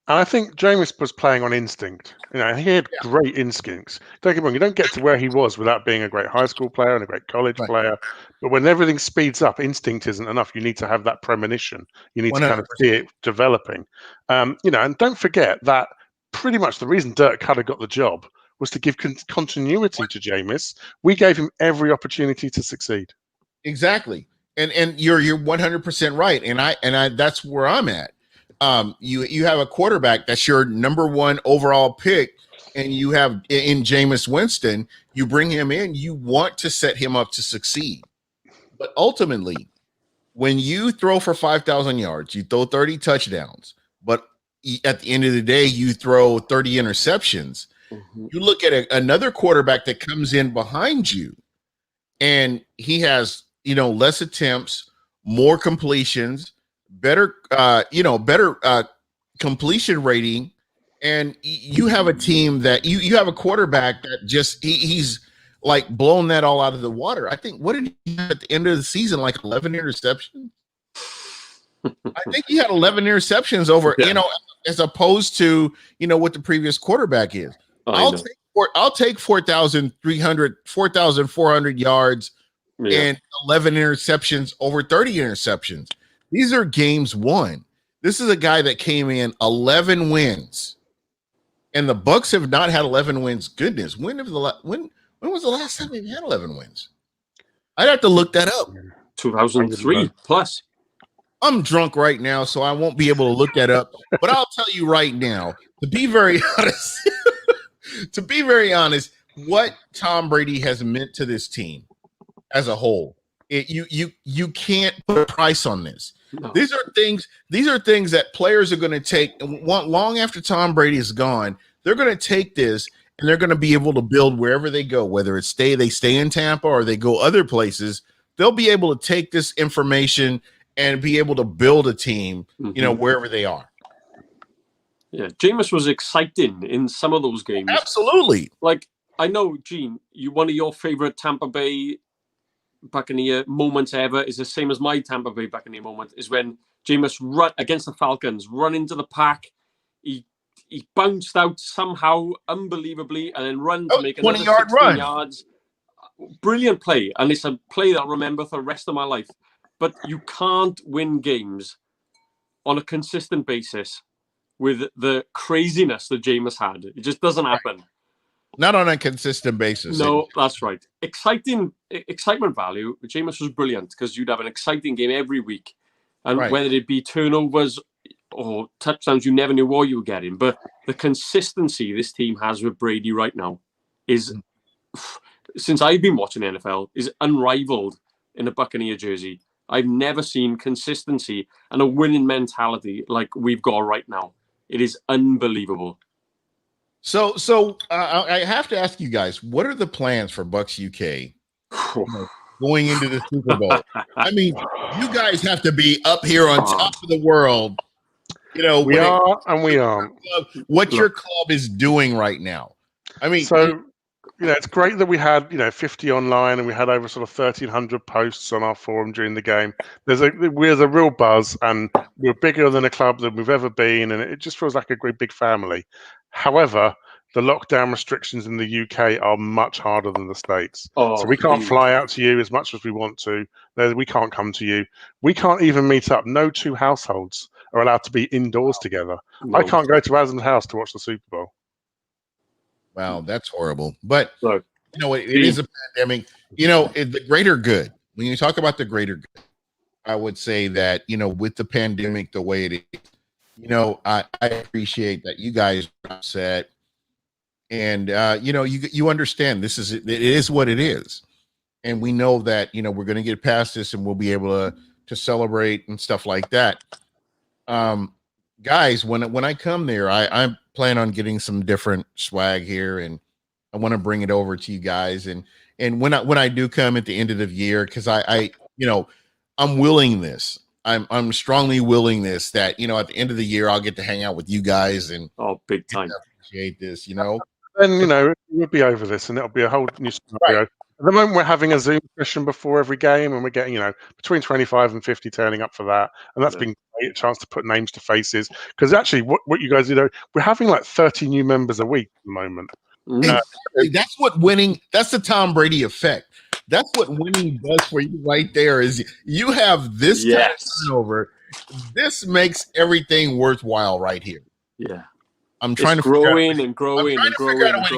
And I think Jameis was playing on instinct. He had great instincts. Don't get me wrong, you don't get to where he was without being a great high school player and a great college player. But when everything speeds up, instinct isn't enough. You need to have that premonition. You need 100%. To kind of see it developing. And don't forget that pretty much the reason Dirk Cutter got the job was to give continuity to Jameis. We gave him every opportunity to succeed. Exactly. And you're 100% right. And I that's where I'm at. You have a quarterback that's your number one overall pick, and you have in Jameis Winston, you bring him in, you want to set him up to succeed. But ultimately, when you throw for 5,000 yards, you throw 30 touchdowns, but at the end of the day, you throw 30 interceptions. Mm-hmm. You look at another quarterback that comes in behind you, and he has less attempts, more completions, better completion rating, and you have a team that you have a quarterback that just he's like blown that all out of the water. I think what did he have at the end of the season, like 11 interceptions? I think he had 11 interceptions over, as opposed to what the previous quarterback is. I'll take 4,400 yards and 11 interceptions over 30 interceptions. These are games won. This is a guy that came in 11 wins, and the Bucs have not had 11 wins. Goodness, when was the last time they've had 11 wins? I'd have to look that up. 2003 plus. I'm drunk right now, so I won't be able to look that up. But I'll tell you right now, to be very honest, what Tom Brady has meant to this team as a whole, you can't put a price on this. No. These are things that players are going to take, and long after Tom Brady is gone, they're going to take this and they're going to be able to build wherever they go, whether it's they stay in Tampa or they go other places. They'll be able to take this information and be able to build a team, wherever they are. Yeah, Jameis was exciting in some of those games. Absolutely. Like, I know, Gene, one of your favorite Tampa Bay Buccaneer moments ever is the same as my Tampa Bay Buccaneer moment, is when Jameis run against the Falcons, run into the pack. He bounced out somehow, unbelievably, and then run to make another 20-yard 16 run. yards. Brilliant play, and it's a play that I'll remember for the rest of my life. But you can't win games on a consistent basis with the craziness that Jameis had. It just doesn't happen. Not on a consistent basis. No, that's right. Excitement value. Jameis was brilliant because you'd have an exciting game every week. And whether it be turnovers or touchdowns, you never knew what you were getting. But the consistency this team has with Brady right now is, since I've been watching the NFL, is unrivaled in a Buccaneer jersey. I've never seen consistency and a winning mentality like we've got right now. It is unbelievable. So I have to ask you guys, what are the plans for Bucs UK going into the Super Bowl? I mean, you guys have to be up here on top of the world. We are and we aren't. What your club is doing right now. I mean, so it's great that we had 50 online and we had over sort of 1,300 posts on our forum during the game. There's a real buzz, and we're bigger than a club than we've ever been, and it just feels like a great big family. However, the lockdown restrictions in the UK are much harder than the States. So we can't fly out to you as much as we want to. We can't come to you. We can't even meet up. No two households are allowed to be indoors together. No. I can't go to Adam's house to watch the Super Bowl. Wow, that's horrible. But, it is a pandemic. The greater good. When you talk about the greater good, I would say that, with the pandemic the way it is, I appreciate that you guys are upset. And, you understand it is what it is. And we know that, we're going to get past this and we'll be able to celebrate and stuff like that. Guys, when I come there, I plan on getting some different swag here, and I want to bring it over to you guys. And when I do come at the end of the year, because I'm willing this. I'm strongly willing this that, at the end of the year, I'll get to hang out with you guys and big time appreciate this, Then, we'll be over this and it'll be a whole new scenario. Right. At the moment, we're having a Zoom session before every game, and we're getting, between 25 and 50 turning up for that. And that's been a chance to put names to faces. Because actually, what you guys do, we're having like 30 new members a week at the moment. That's what winning, that's the Tom Brady effect. That's what winning does for you right there, is you have this kind of turnover. This makes everything worthwhile right here. Yeah. I'm trying to figure out a way to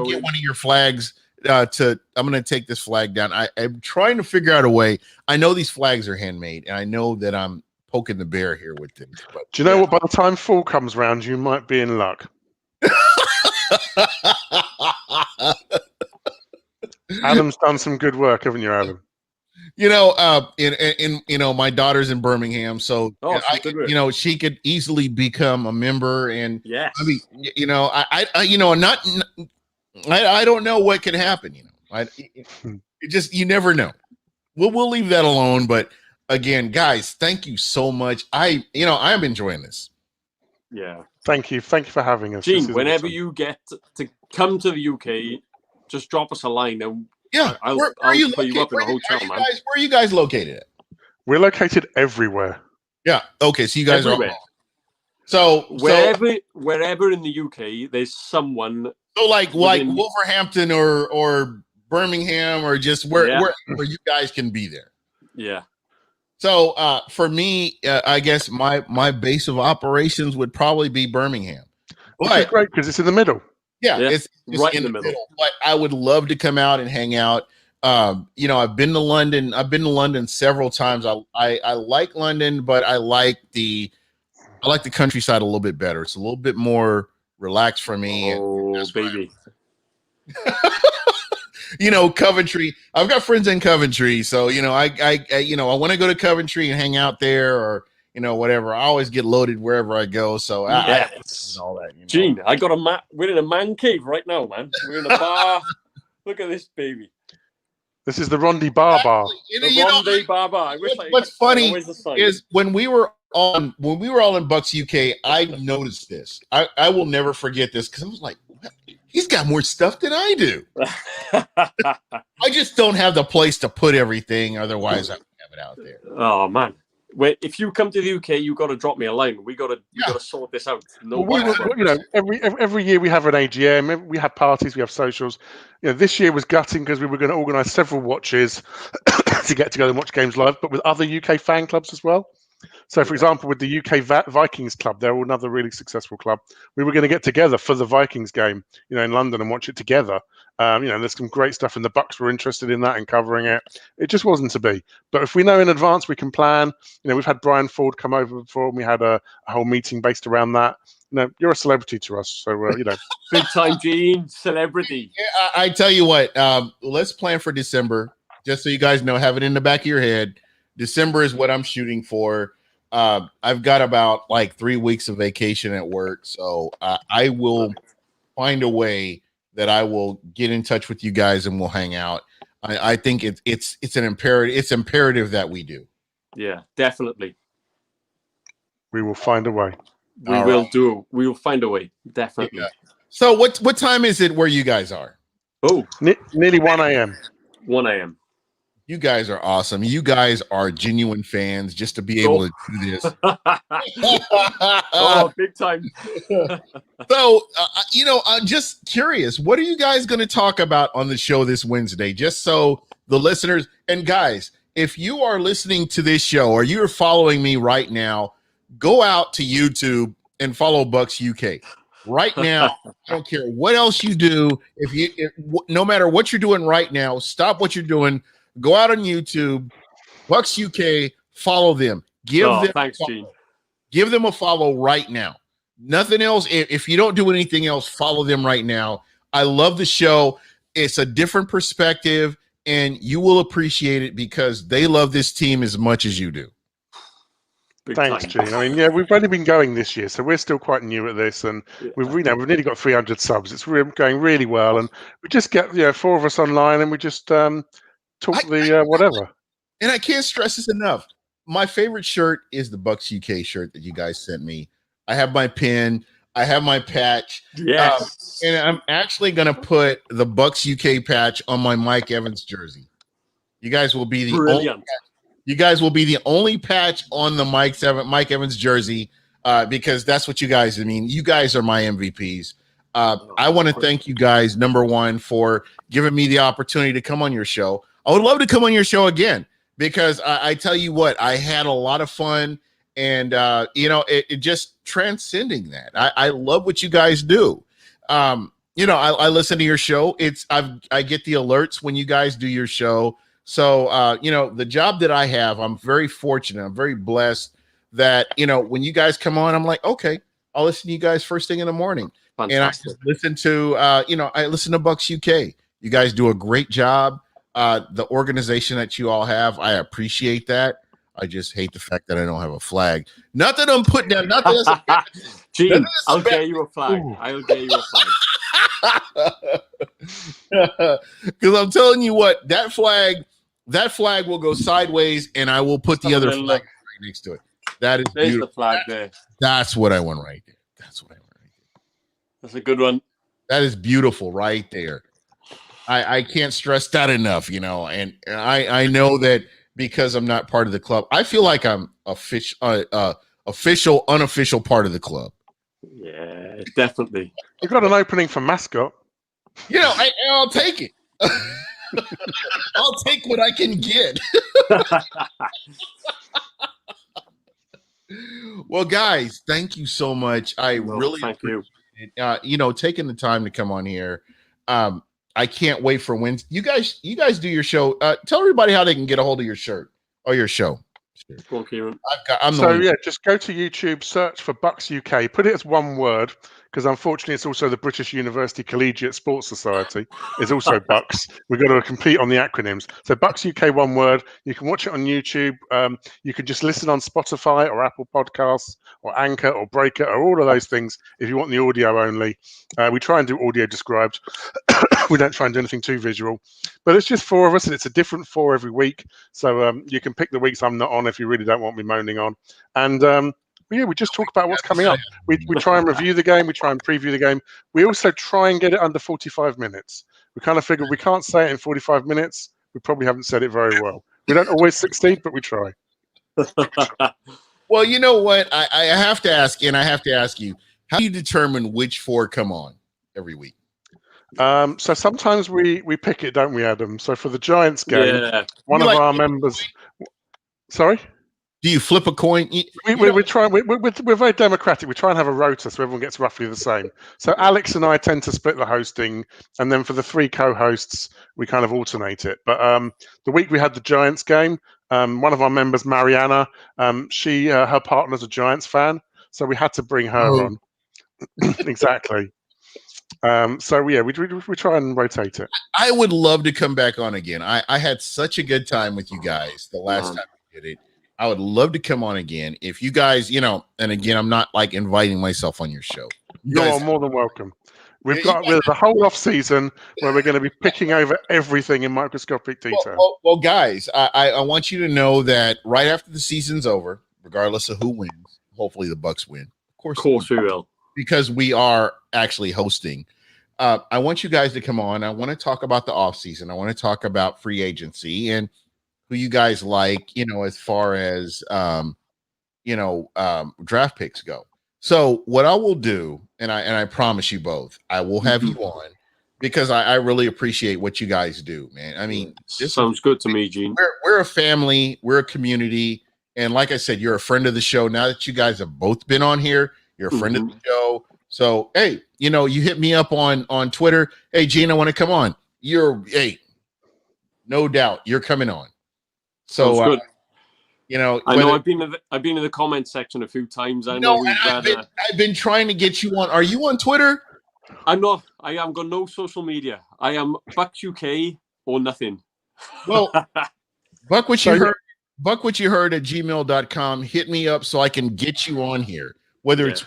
get one of your flags. I'm going to take this flag down. I'm trying to figure out a way. I know these flags are handmade, and I know that I'm poking the bear here with this. But, do you know what? By the time fall comes around, you might be in luck. Adam's done some good work, haven't you, Adam? My daughter's in Birmingham, so she could easily become a member. And yes, I mean, I don't know what could happen. You never know. We'll leave that alone. But again, guys, thank you so much. I'm enjoying this. Yeah, thank you for having us, Gene. Whenever you get to come to the UK, just drop us a line and I'll put you up in a hotel, man. Where are you guys located at? We're located everywhere. Yeah. Okay. So you guys everywhere. Are. So wherever in the UK, there's someone. So like Wolverhampton or Birmingham, or just where you guys can be there. Yeah. So for me, I guess my base of operations would probably be Birmingham. Which is great because it's in the middle. Yeah, it's right in the middle. But I would love to come out and hang out. I've been to London. I've been to London several times. I like London, but I like the countryside a little bit better. It's a little bit more relaxed for me. Oh, baby. Coventry. I've got friends in Coventry, so I want to go to Coventry and hang out there, or whatever. I always get loaded wherever I go. So yes. all that. Gene, I got we're in a man cave right now, man. We're in a bar. Look at this baby. This is the Rondi Bar Bar. The Rondi Bar Bar. What's funny is when we were all in Bucs UK, I noticed this. I will never forget this, because I was like, he's got more stuff than I do. I just don't have the place to put everything. Otherwise, I would have it out there. Oh man. If you come to the UK, you got to drop me a line. We got to sort this out. Every year we have an AGM. We have parties. We have socials. This year was gutting because we were going to organise several watches to get together and watch games live, but with other UK fan clubs as well. So, for example, with the UK Vikings club, they're another really successful club. We were going to get together for the Vikings game, in London, and watch it together. There's some great stuff, and the Bucs were interested in that and covering it. It just wasn't to be. But if we know in advance, we can plan. We've had Brian Ford come over before, and we had a whole meeting based around that. You're a celebrity to us, so big time, Gene, celebrity. Yeah, I tell you what, let's plan for December, just so you guys know, have it in the back of your head. December is what I'm shooting for. I've got about 3 weeks of vacation at work, so I will find a way that I will get in touch with you guys and we'll hang out. I think it's an imperative. It's imperative that we do. Yeah, definitely. We will find a way. We will find a way. Definitely. Yeah. So what time is it where you guys are? Oh, nearly 1 a.m. 1 a.m. You guys are awesome. You guys are genuine fans just to be able to do this. Oh, big time. So, I'm just curious, what are you guys going to talk about on the show this Wednesday? Just so the listeners, and guys, if you are listening to this show or you're following me right now, go out to YouTube and follow Bucs UK. Right now, I don't care what else you do. No matter what you're doing right now, stop what you're doing. Go out on YouTube, Bucs UK, follow them. Give them a follow right now. Nothing else. If you don't do anything else, follow them right now. I love the show. It's a different perspective, and you will appreciate it because they love this team as much as you do. Thanks, Gene. I mean, we've only been going this year, so we're still quite new at this, and we've nearly got 300 subs. It's going really well, and we just get 4 of us online, and we just talk whatever. And I can't stress this enough. My favorite shirt is the Bucs UK shirt that you guys sent me. I have my pin. I have my patch. Yes. And I'm actually going to put the Bucs UK patch on my Mike Evans jersey. You guys will be the only patch on the Mike Evans jersey because that's what you guys, you guys are my MVPs. I want to thank you guys, number one, for giving me the opportunity to come on your show. I would love to come on your show again because I tell you what, I had a lot of fun, and it just transcending that. I love what you guys do. I listen to your show. I get the alerts when you guys do your show. So the job that I have, I'm very fortunate. I'm very blessed that when you guys come on, I'm like, okay, I'll listen to you guys first thing in the morning. Fantastic. And I listen to I listen to Bucs UK. You guys do a great job. The organization that you all have, I appreciate that. I just hate the fact that I don't have a flag. Not that I'm putting down. Not that that's Gene, I'll get you a flag. I'll get you a flag. Because I'm telling you what, that flag will go sideways, and I will put the other flag right next to it. That is There's beautiful. The flag there. That's what I want right there. That's a good one. That is beautiful right there. I can't stress that enough, and I know that because I'm not part of the club, I feel like I'm official, unofficial part of the club. Yeah, definitely. We've got an opening for mascot. I'll take it. I'll take what I can get. Well, guys, thank you so much. I really thank you. Taking the time to come on here. I can't wait for Wednesday. You guys do your show. Tell everybody how they can get a hold of your shirt or your show. Go on, Kieran. Just go to YouTube, search for Bucs UK, put it as one word, because unfortunately it's also the British University Collegiate Sports Society. It's also Bucs. We've got to compete on the acronyms. So Bucs UK, one word. You can watch it on YouTube. You can just listen on Spotify or Apple Podcasts or Anchor or Breaker or all of those things if you want the audio only. We try and do audio described. We don't try and do anything too visual. But it's just 4 of us, and it's a different 4 every week. So you can pick the weeks I'm not on if you really don't want me moaning on. And we just talk about what's coming up. We try and review the game. We try and preview the game. We also try and get it under 45 minutes. We kind of figure we can't say it in 45 minutes. We probably haven't said it very well. We don't always succeed, but we try. Well, you know what? I have to ask, and I have to ask you, how do you determine which 4 come on every week? So sometimes we pick it, don't we, Adam? So for the Giants game, one of our members. Sorry? Do you flip a coin? We try. We're very democratic. We try and have a rota so everyone gets roughly the same. So Alex and I tend to split the hosting, and then for the 3 co-hosts, we kind of alternate it. But the week we had the Giants game, one of our members, Mariana, her partner's a Giants fan, so we had to bring her on. Exactly. We try and rotate it. I would love to come back on again. I had such a good time with you guys the last time we did it. I would love to come on again. If you guys, and again, I'm not like inviting myself on your show. You're more than welcome. We've got the whole off season where we're going to be picking over everything in microscopic detail. Well, guys, I want you to know that right after the season's over, regardless of who wins, hopefully the Bucs win. Of course we will. Because we are actually hosting. I want you guys to come on. I want to talk about the offseason. I want to talk about free agency and who you guys like, as far as, draft picks go. So what I will do, and I promise you both, I will have you on because I really appreciate what you guys do, man. I mean, this sounds good to me, Gene. We're a family. We're a community. And like I said, you're a friend of the show. Now that you guys have both been on here, you're a friend of the show. So, hey, you hit me up on Twitter. Hey, Gene, I want to come on. No doubt you're coming on. So, good. I know I've been in the comment section a few times. I've been trying to get you on. Are you on Twitter? I'm not. I am got no social media. I am Bucs UK or nothing. Well, BucWhatYaHeard at gmail.com. Hit me up so I can get you on here. Whether it's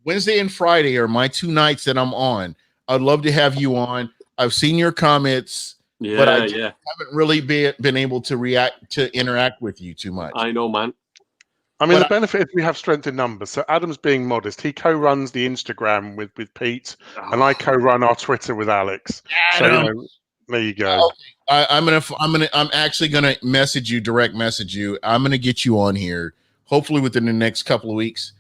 Wednesday and Friday are my 2 nights that I'm on. I'd love to have you on. I've seen your comments, but I haven't really been able to interact with you too much. I know, man. I mean, the benefit is we have strength in numbers. So Adam's being modest. He co-runs the Instagram with Pete, and I co-run our Twitter with Alex. So there you go. I'm actually gonna direct message you. I'm gonna get you on here, hopefully within the next couple of weeks.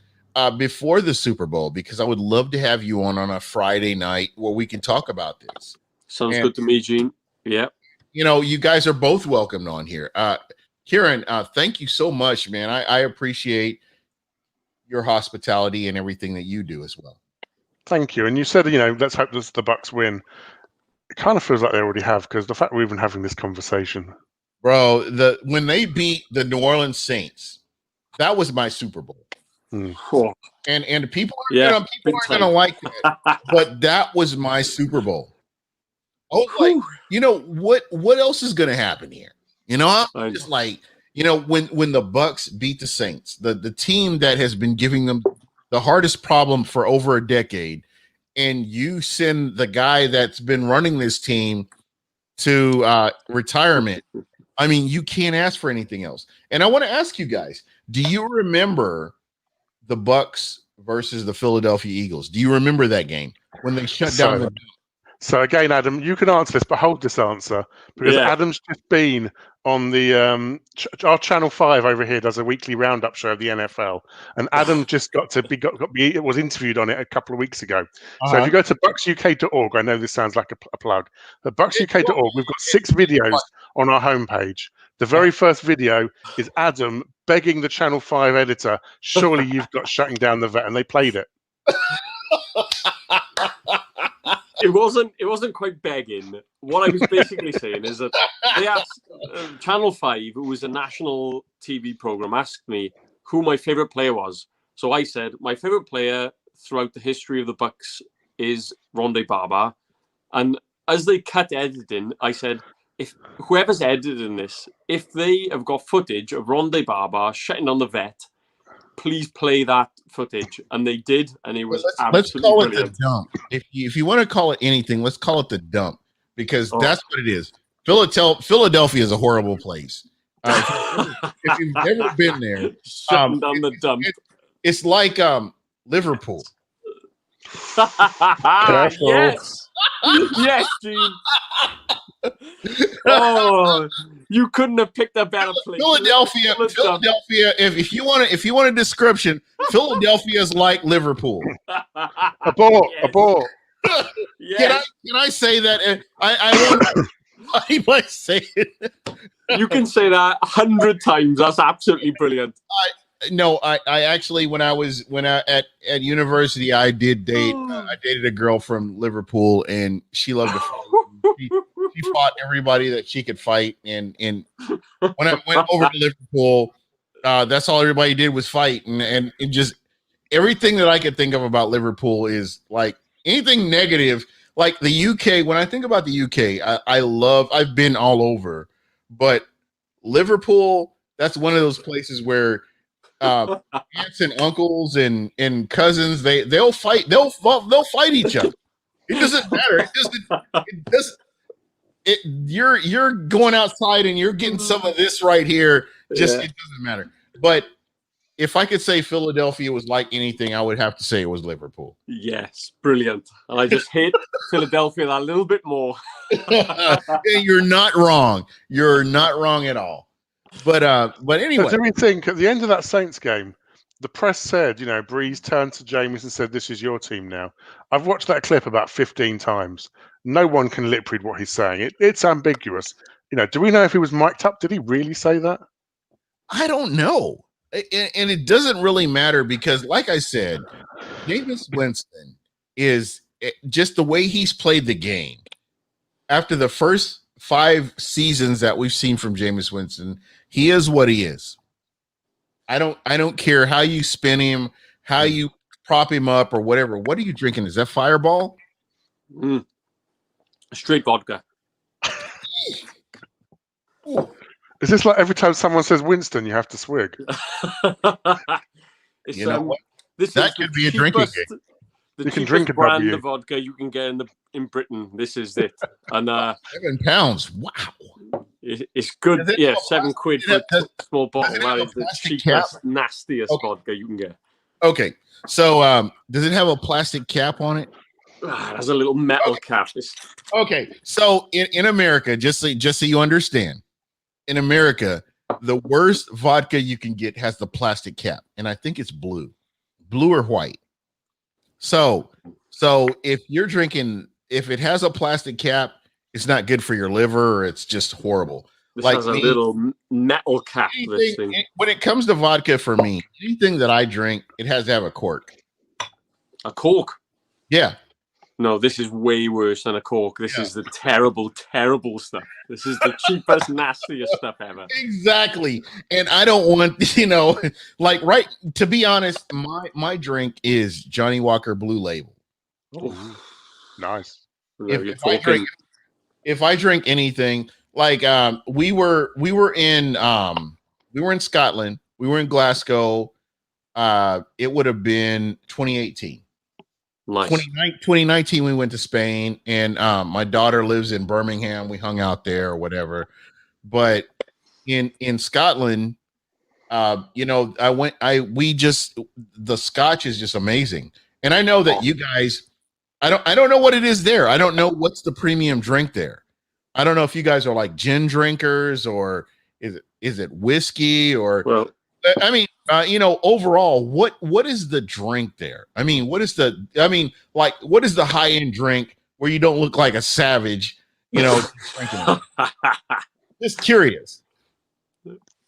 Before the Super Bowl, because I would love to have you on a Friday night where we can talk about this. Sounds good to me, Gene. Yeah. You guys are both welcomed on here. Kieran, thank you so much, man. I appreciate your hospitality and everything that you do as well. Thank you. And you said, let's hope the Bucs win. It kind of feels like they already have, because the fact we're even having this conversation. Bro, when they beat the New Orleans Saints, that was my Super Bowl. Cool. And people aren't gonna like that, but that was my Super Bowl. Oh, what else is gonna happen here? I'm just like, when the Bucs beat the Saints, the team that has been giving them the hardest problem for over a decade, and you send the guy that's been running this team to retirement. I mean, you can't ask for anything else. And I want to ask you guys, do you remember the Bucs versus the Philadelphia Eagles? Do you remember that game when they shut down the? So again, Adam, you can answer this, but hold this answer because Adam's just been on the our Channel 5 over here does a weekly roundup show of the NFL, and Adam just was interviewed on it a couple of weeks ago. So if you go to BucsUK.org, I know this sounds like a plug, but BucsUK.org, we've got 6 videos on our homepage. The very first video is Adam begging the Channel 5 editor, surely you've got shutting down the vet, and they played it. it wasn't quite begging. What I was basically saying is that they asked Channel 5, who was a national TV program, asked me who my favorite player was. So I said my favorite player throughout the history of the Bucs is Rondé Barber. And as they cut editing, I said, if whoever's editing this, if they have got footage of Rondé Barber shutting on the vet, please play that footage. And they did, and it was let's call it brilliant. the dump. If you want to call it anything, let's call it the dump, because that's what it is. Philadelphia is a horrible place. If you've never been there, shutting down the dump. It's like Liverpool. Yes, yes, Gene. Oh, you couldn't have picked a better place. Philadelphia. If you want a description, Philadelphia is like Liverpool. Abort. Yes. Can I say that? I might say it. You can say that 100 times. That's absolutely brilliant. I actually, when I at university, I did date. I dated a girl from Liverpool, and she loved to fight. She fought everybody that she could fight, and when I went over to Liverpool, that's all everybody did was fight, and just everything that I could think of about Liverpool is like anything negative. Like the UK, when I think about the UK, I've been all over, but Liverpool, that's one of those places where aunts and uncles and cousins, they'll fight each other. It doesn't matter. You're going outside and you're getting some of this right here. It doesn't matter. But if I could say Philadelphia was like anything, I would have to say it was Liverpool. Yes, brilliant. And I just hate Philadelphia that little bit more. You're not wrong. You're not wrong at all. But anyway. So do we think at the end of that Saints game, the press said, Breeze turned to Jameis and said, "This is your team now." I've watched that clip about 15 times. No one can lip read what he's saying. It's ambiguous. Do we know if he was mic'd up? Did he really say that? I don't know. And it doesn't really matter because, like I said, Jameis Winston is just the way he's played the game. After the first 5 seasons that we've seen from Jameis Winston, he is what he is. I don't care how you spin him, how you prop him up or whatever. What are you drinking? Is that Fireball? Straight vodka. Is this like every time someone says Winston, you have to swig? You know what? That could be a drinking game. You can drink a brand of vodka you can get in Britain. This is it. And 7 pounds. Wow. It's good. Yeah, £7 for a small bottle. That is the cheapest, nastiest vodka you can get. Okay. So does it have a plastic cap on it? It has a little metal cap. Okay. So in America, just so you understand, in America, the worst vodka you can get has the plastic cap, and I think it's blue or white. So if you're drinking, if it has a plastic cap, it's not good for your liver, or it's just horrible. This has a little metal cap. This thing. When it comes to vodka, for me, anything that I drink, it has to have a cork. A cork? Yeah. No, this is way worse than a cork. This is the terrible, terrible stuff. This is the cheapest, nastiest stuff ever. Exactly. And I don't want, to be honest, my drink is Johnny Walker Blue Label. Oh, nice. If I drink anything, like we were in Scotland, we were in Glasgow. It would have been 2018. Nice. 2019 we went to Spain, and my daughter lives in Birmingham. We hung out there or whatever. But in Scotland, the Scotch is just amazing. And I know that you guys, I don't know what it is there. I don't know what's the premium drink there. I don't know if you guys are like gin drinkers, or is it whiskey, or I mean, overall, what is the drink there? I mean, what is the high end drink where you don't look like a savage, drinking it? Just curious.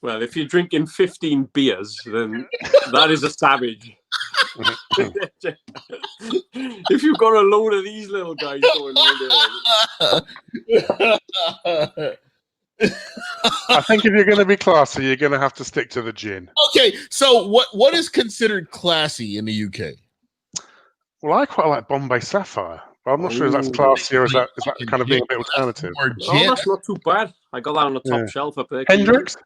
Well, if you're drinking 15 beers, then that is a savage. If you've got a load of these little guys going around there. I think if you're going to be classy, you're going to have to stick to the gin. Okay, so what is considered classy in the UK? Well, I quite like Bombay Sapphire, but I'm not sure if that's classy or is that kind of being a bit alternative. Oh, that's not too bad. I got that on the top shelf up there. Hendrix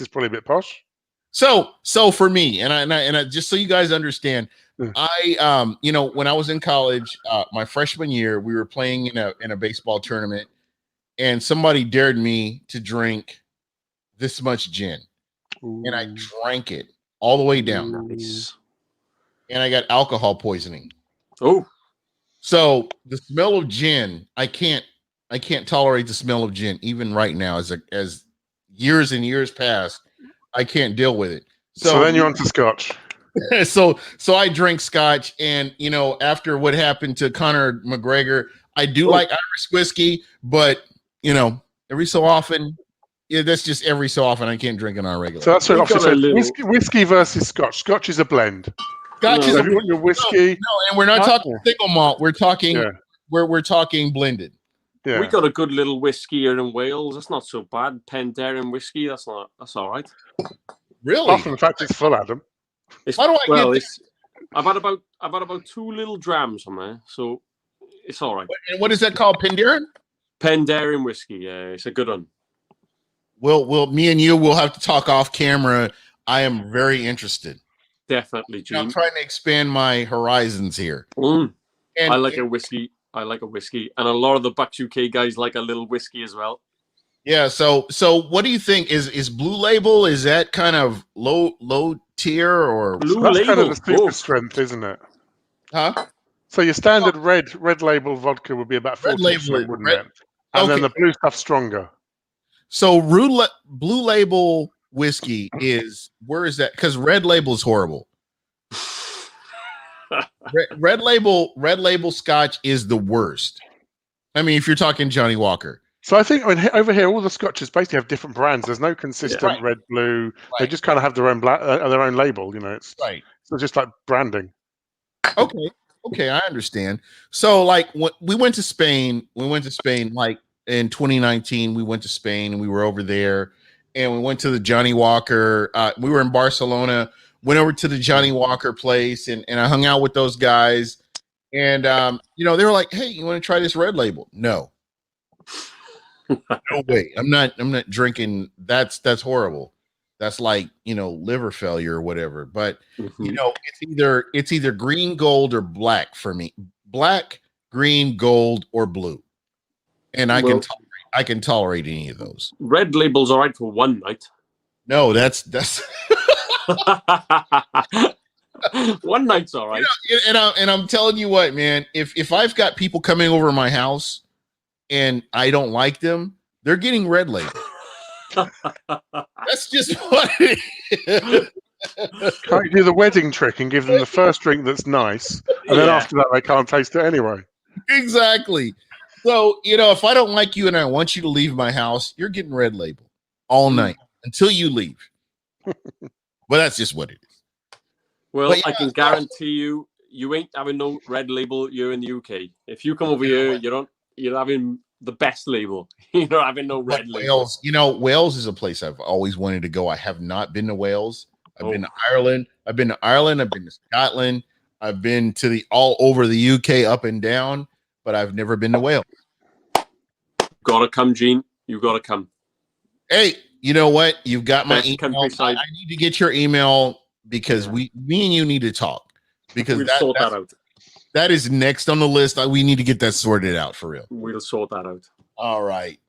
is probably a bit posh. So for me, and I just so you guys understand, I when I was in college, my freshman year, we were playing in a baseball tournament, and somebody dared me to drink this much gin. Ooh. And I drank it all the way down. Nice. And I got alcohol poisoning. Oh. So the smell of gin, I can't tolerate the smell of gin even right now. As years and years pass, I can't deal with it. So then you're on to scotch. so I drink scotch, and after what happened to Conor McGregor, I do like Irish whiskey, but every so often, that's just every so often I can't drink it on a regular. So that's what I've said. Whiskey versus scotch. Scotch is a blend. Scotch is if you want your whiskey. No, and we're not talking single malt. We're talking we're talking blended. Yeah. We got a good little whiskey here in Wales. That's not so bad. Penderyn whiskey. That's all right. Really? Apart from the fact it's full, Adam. How do I get this? I've had about 2 little drams on there, so it's all right. And what is that called? Penderyn? Penderyn whiskey. Yeah, it's a good one. Well, me and you will have to talk off camera. I am very interested. Definitely, Gene. I'm trying to expand my horizons here. And I like a whiskey. And a lot of the Bucs UK guys like a little whiskey as well. Yeah. So what do you think? Is Blue Label, is that kind of low tier, or that's kind of the super strength, isn't it? Huh? So your standard red label vodka would be about 40%, wouldn't it? And then the blue stuff's stronger. So Blue Label whiskey where is that? Because Red Label is horrible. Red label Scotch is the worst. I mean, if you're talking Johnny Walker. So I think over here, all the Scotches basically have different brands. There's no consistent red, blue. Right. They just kind of have their own label. It's right. So just like branding. Okay, I understand. So like when we went to Spain, like in 2019, we went to Spain and we were over there, and we went to the Johnny Walker. We were in Barcelona. Went over to the Johnny Walker place, and I hung out with those guys, and they were like, "Hey, you want to try this Red Label?" No way. I'm not drinking. That's horrible. That's like liver failure or whatever. But it's either green, gold, or black for me. Black, green, gold, or blue, and I can tolerate any of those. Red Label's all right for one night. No, that's. One night's all right. And I'm telling you what, man, if I've got people coming over my house and I don't like them, they're getting Red Label. That's just what it is. Can't you do the wedding trick and give them the first drink that's nice, and then after that they can't taste it anyway? Exactly. So, if I don't like you and I want you to leave my house, you're getting Red Label all night until you leave. But that's just what it is. Well, I can guarantee you ain't having no Red Label here in the UK. If you come over here, you're having the best label. You're not having no Red Label. Wales is a place I've always wanted to go. I have not been to Wales. I've been to Ireland. I've been to Scotland. I've been to all over the UK up and down, but I've never been to Wales. Gotta come, Gene. You gotta come. Hey, you know what? You've got my email. I need to get your email because me and you need to talk, because we'll sort that out. That is next on the list. We need to get that sorted out for real. We'll sort that out. All right.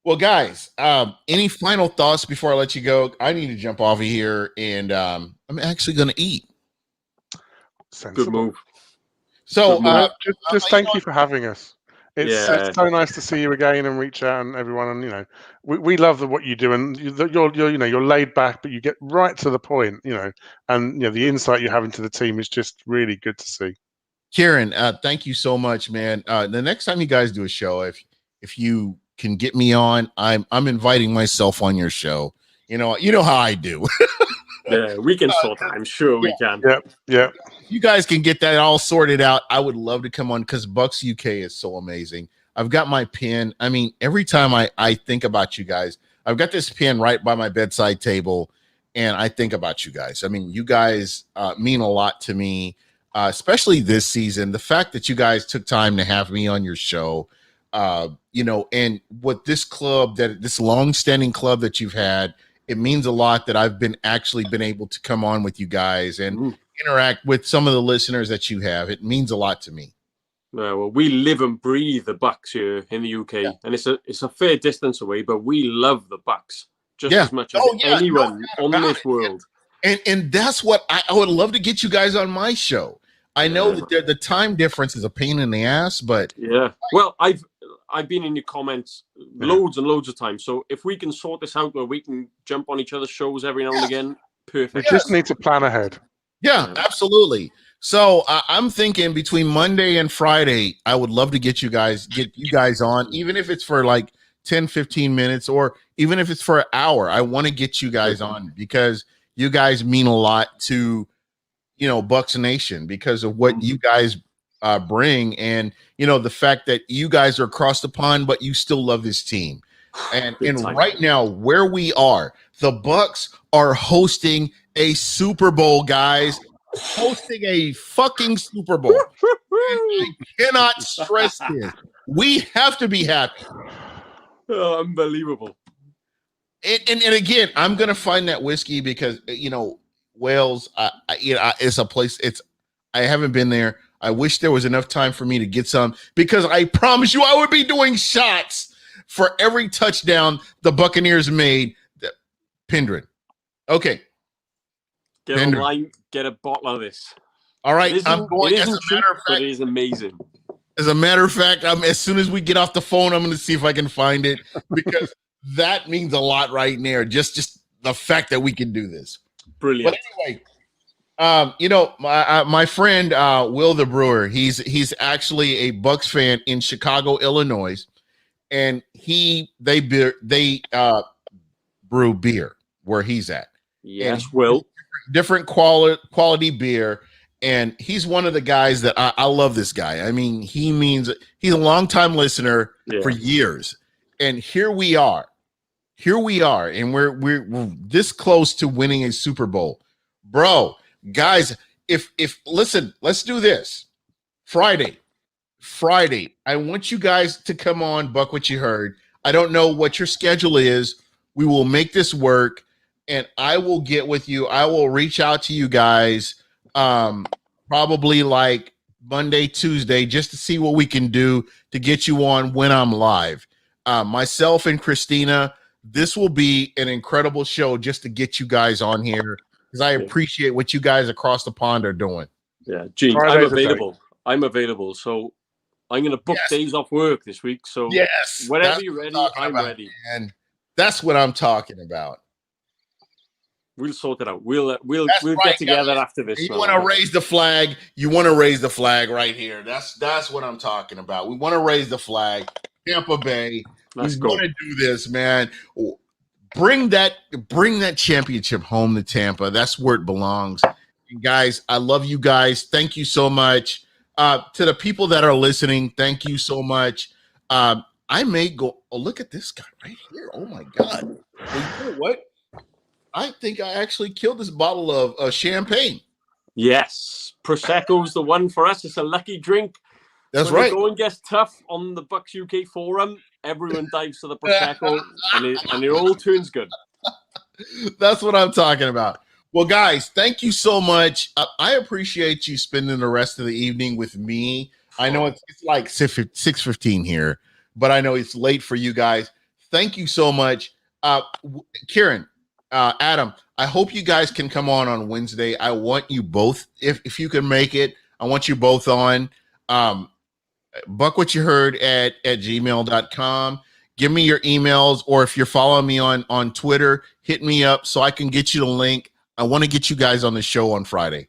Well, guys, any final thoughts before I let you go? I need to jump off of here, and I'm actually going to eat. Sensible. Good move. So just thank you for having us. It's so nice to see you again and reach out and everyone. And we love what you do, and you're laid back, but you get right to the point. And the insight you have into the team is just really good to see. Kieran, thank you so much, man. The next time you guys do a show, if you can get me on, I'm inviting myself on your show. You know how I do. Yeah, we can sort that. I'm sure we can. Yeah. If you guys can get that all sorted out, I would love to come on because Bucs UK is so amazing. I've got my pin. I mean, every time I think about you guys, I've got this pin right by my bedside table, and I think about you guys. I mean, you guys mean a lot to me, especially this season. The fact that you guys took time to have me on your show, and what this club, that this long-standing club that you've had, it means a lot that I've been able to come on with you guys and interact with some of the listeners that you have. It means a lot to me. Well, we live and breathe the Bucs here in the UK, and it's a fair distance away, but we love the Bucs just as much as anyone on this world. And that's what I would love to get you guys on my show. I know that the time difference is a pain in the ass, but well, I've been in your comments loads and loads of times. So if we can sort this out where we can jump on each other's shows every now and again, perfect. We just need to plan ahead. Yeah, absolutely. So I'm thinking between Monday and Friday, I would love to get you guys on, even if it's for like 10, 15 minutes, or even if it's for an hour. I want to get you guys on because you guys mean a lot to, Bucs Nation because of what you guys bring. And, the fact that you guys are across the pond, but you still love this team. And right now, where we are, the Bucs are hosting a Super Bowl, guys. Hosting a fucking Super Bowl. And I cannot stress this. We have to be happy. Oh, unbelievable. And again, I'm gonna find that whiskey because Wales. It's a place. I haven't been there. I wish there was enough time for me to get some because I promise you, I would be doing shots for every touchdown the Buccaneers made. Pendrin. Okay. Get online, get a bottle of this. All right, I'm going. It isn't cheap, but it is amazing. As a matter of fact, as soon as we get off the phone, I'm going to see if I can find it because that means a lot right there. Just the fact that we can do this. Brilliant. But anyway, my friend Will the Brewer, he's actually a Bucs fan in Chicago, Illinois, and they brew beer where he's at. Yes, Will. Different quality beer, and he's one of the guys that I love. This guy, I mean, he's a longtime listener for years, and here we are, and we're this close to winning a Super Bowl, bro. Guys, if listen, let's do this Friday. I want you guys to come on Buck What You Heard. I don't know what your schedule is. We will make this work. And I will get with you. I will reach out to you guys probably like Monday, Tuesday, just to see what we can do to get you on when I'm live. Myself and Christina, this will be an incredible show just to get you guys on here because I appreciate what you guys across the pond are doing. Yeah, Gene, I'm available. I'm available. So I'm going to book days off work this week. So whenever you're ready, I'm ready. And that's what I'm talking about. We'll sort it out. We'll get together after this. You want to raise the flag? You want to raise the flag right here. That's what I'm talking about. We want to raise the flag. Tampa Bay. Let's go. We want to do this, man. Bring that championship home to Tampa. That's where it belongs. And guys, I love you guys. Thank you so much. To the people that are listening, thank you so much. I may go. Oh, look at this guy right here. Oh my God. Well, you know what? I think I actually killed this bottle of champagne. Yes. Prosecco's the one for us. It's a lucky drink. That's when right. When going gets tough on the Bucs UK forum, everyone dives to the Prosecco and it all turns good. That's what I'm talking about. Well, guys, thank you so much. I appreciate you spending the rest of the evening with me. I know it's like 6:15 here, but I know it's late for you guys. Thank you so much. Kieran, Adam, I hope you guys can come on Wednesday. I want you both, if you can make it, I want you both on. BucWhatYaHeard at gmail.com. Give me your emails, or if you're following me on Twitter, hit me up so I can get you the link. I want to get you guys on the show on Friday.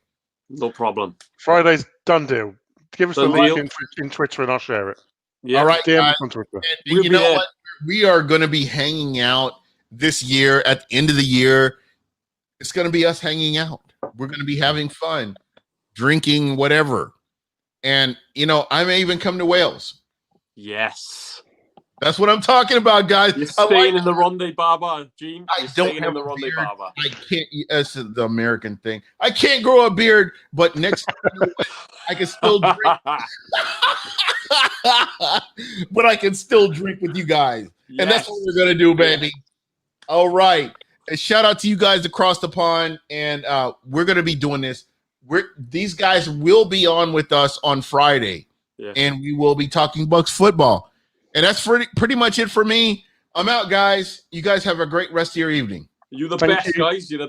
No problem. Friday's done deal. Give us the Done link deal. in Twitter and I'll share it. Yeah. All right, DM guys. on Twitter. And you know what? We are going to be hanging out this year at the end of the year. It's going to be us hanging out. We're going to be having fun, drinking, whatever. And, you know, I may even come to Wales. Yes. That's what I'm talking about, guys. You're staying in the Ronde Barber, Gene. I You're don't staying have in the a Ronde beard. Barber. I can't. That's the American thing. I can't grow a beard, but next I can still drink. But I can still drink with you guys. And that's what we're going to do, baby. All right. And shout out to you guys across the pond. And we're going to be doing this. These guys will be on with us on Friday. Yeah. And we will be talking Bucs football. And that's pretty much it for me. I'm out, guys. You guys have a great rest of your evening. You're the Thank best, you. guys. You're the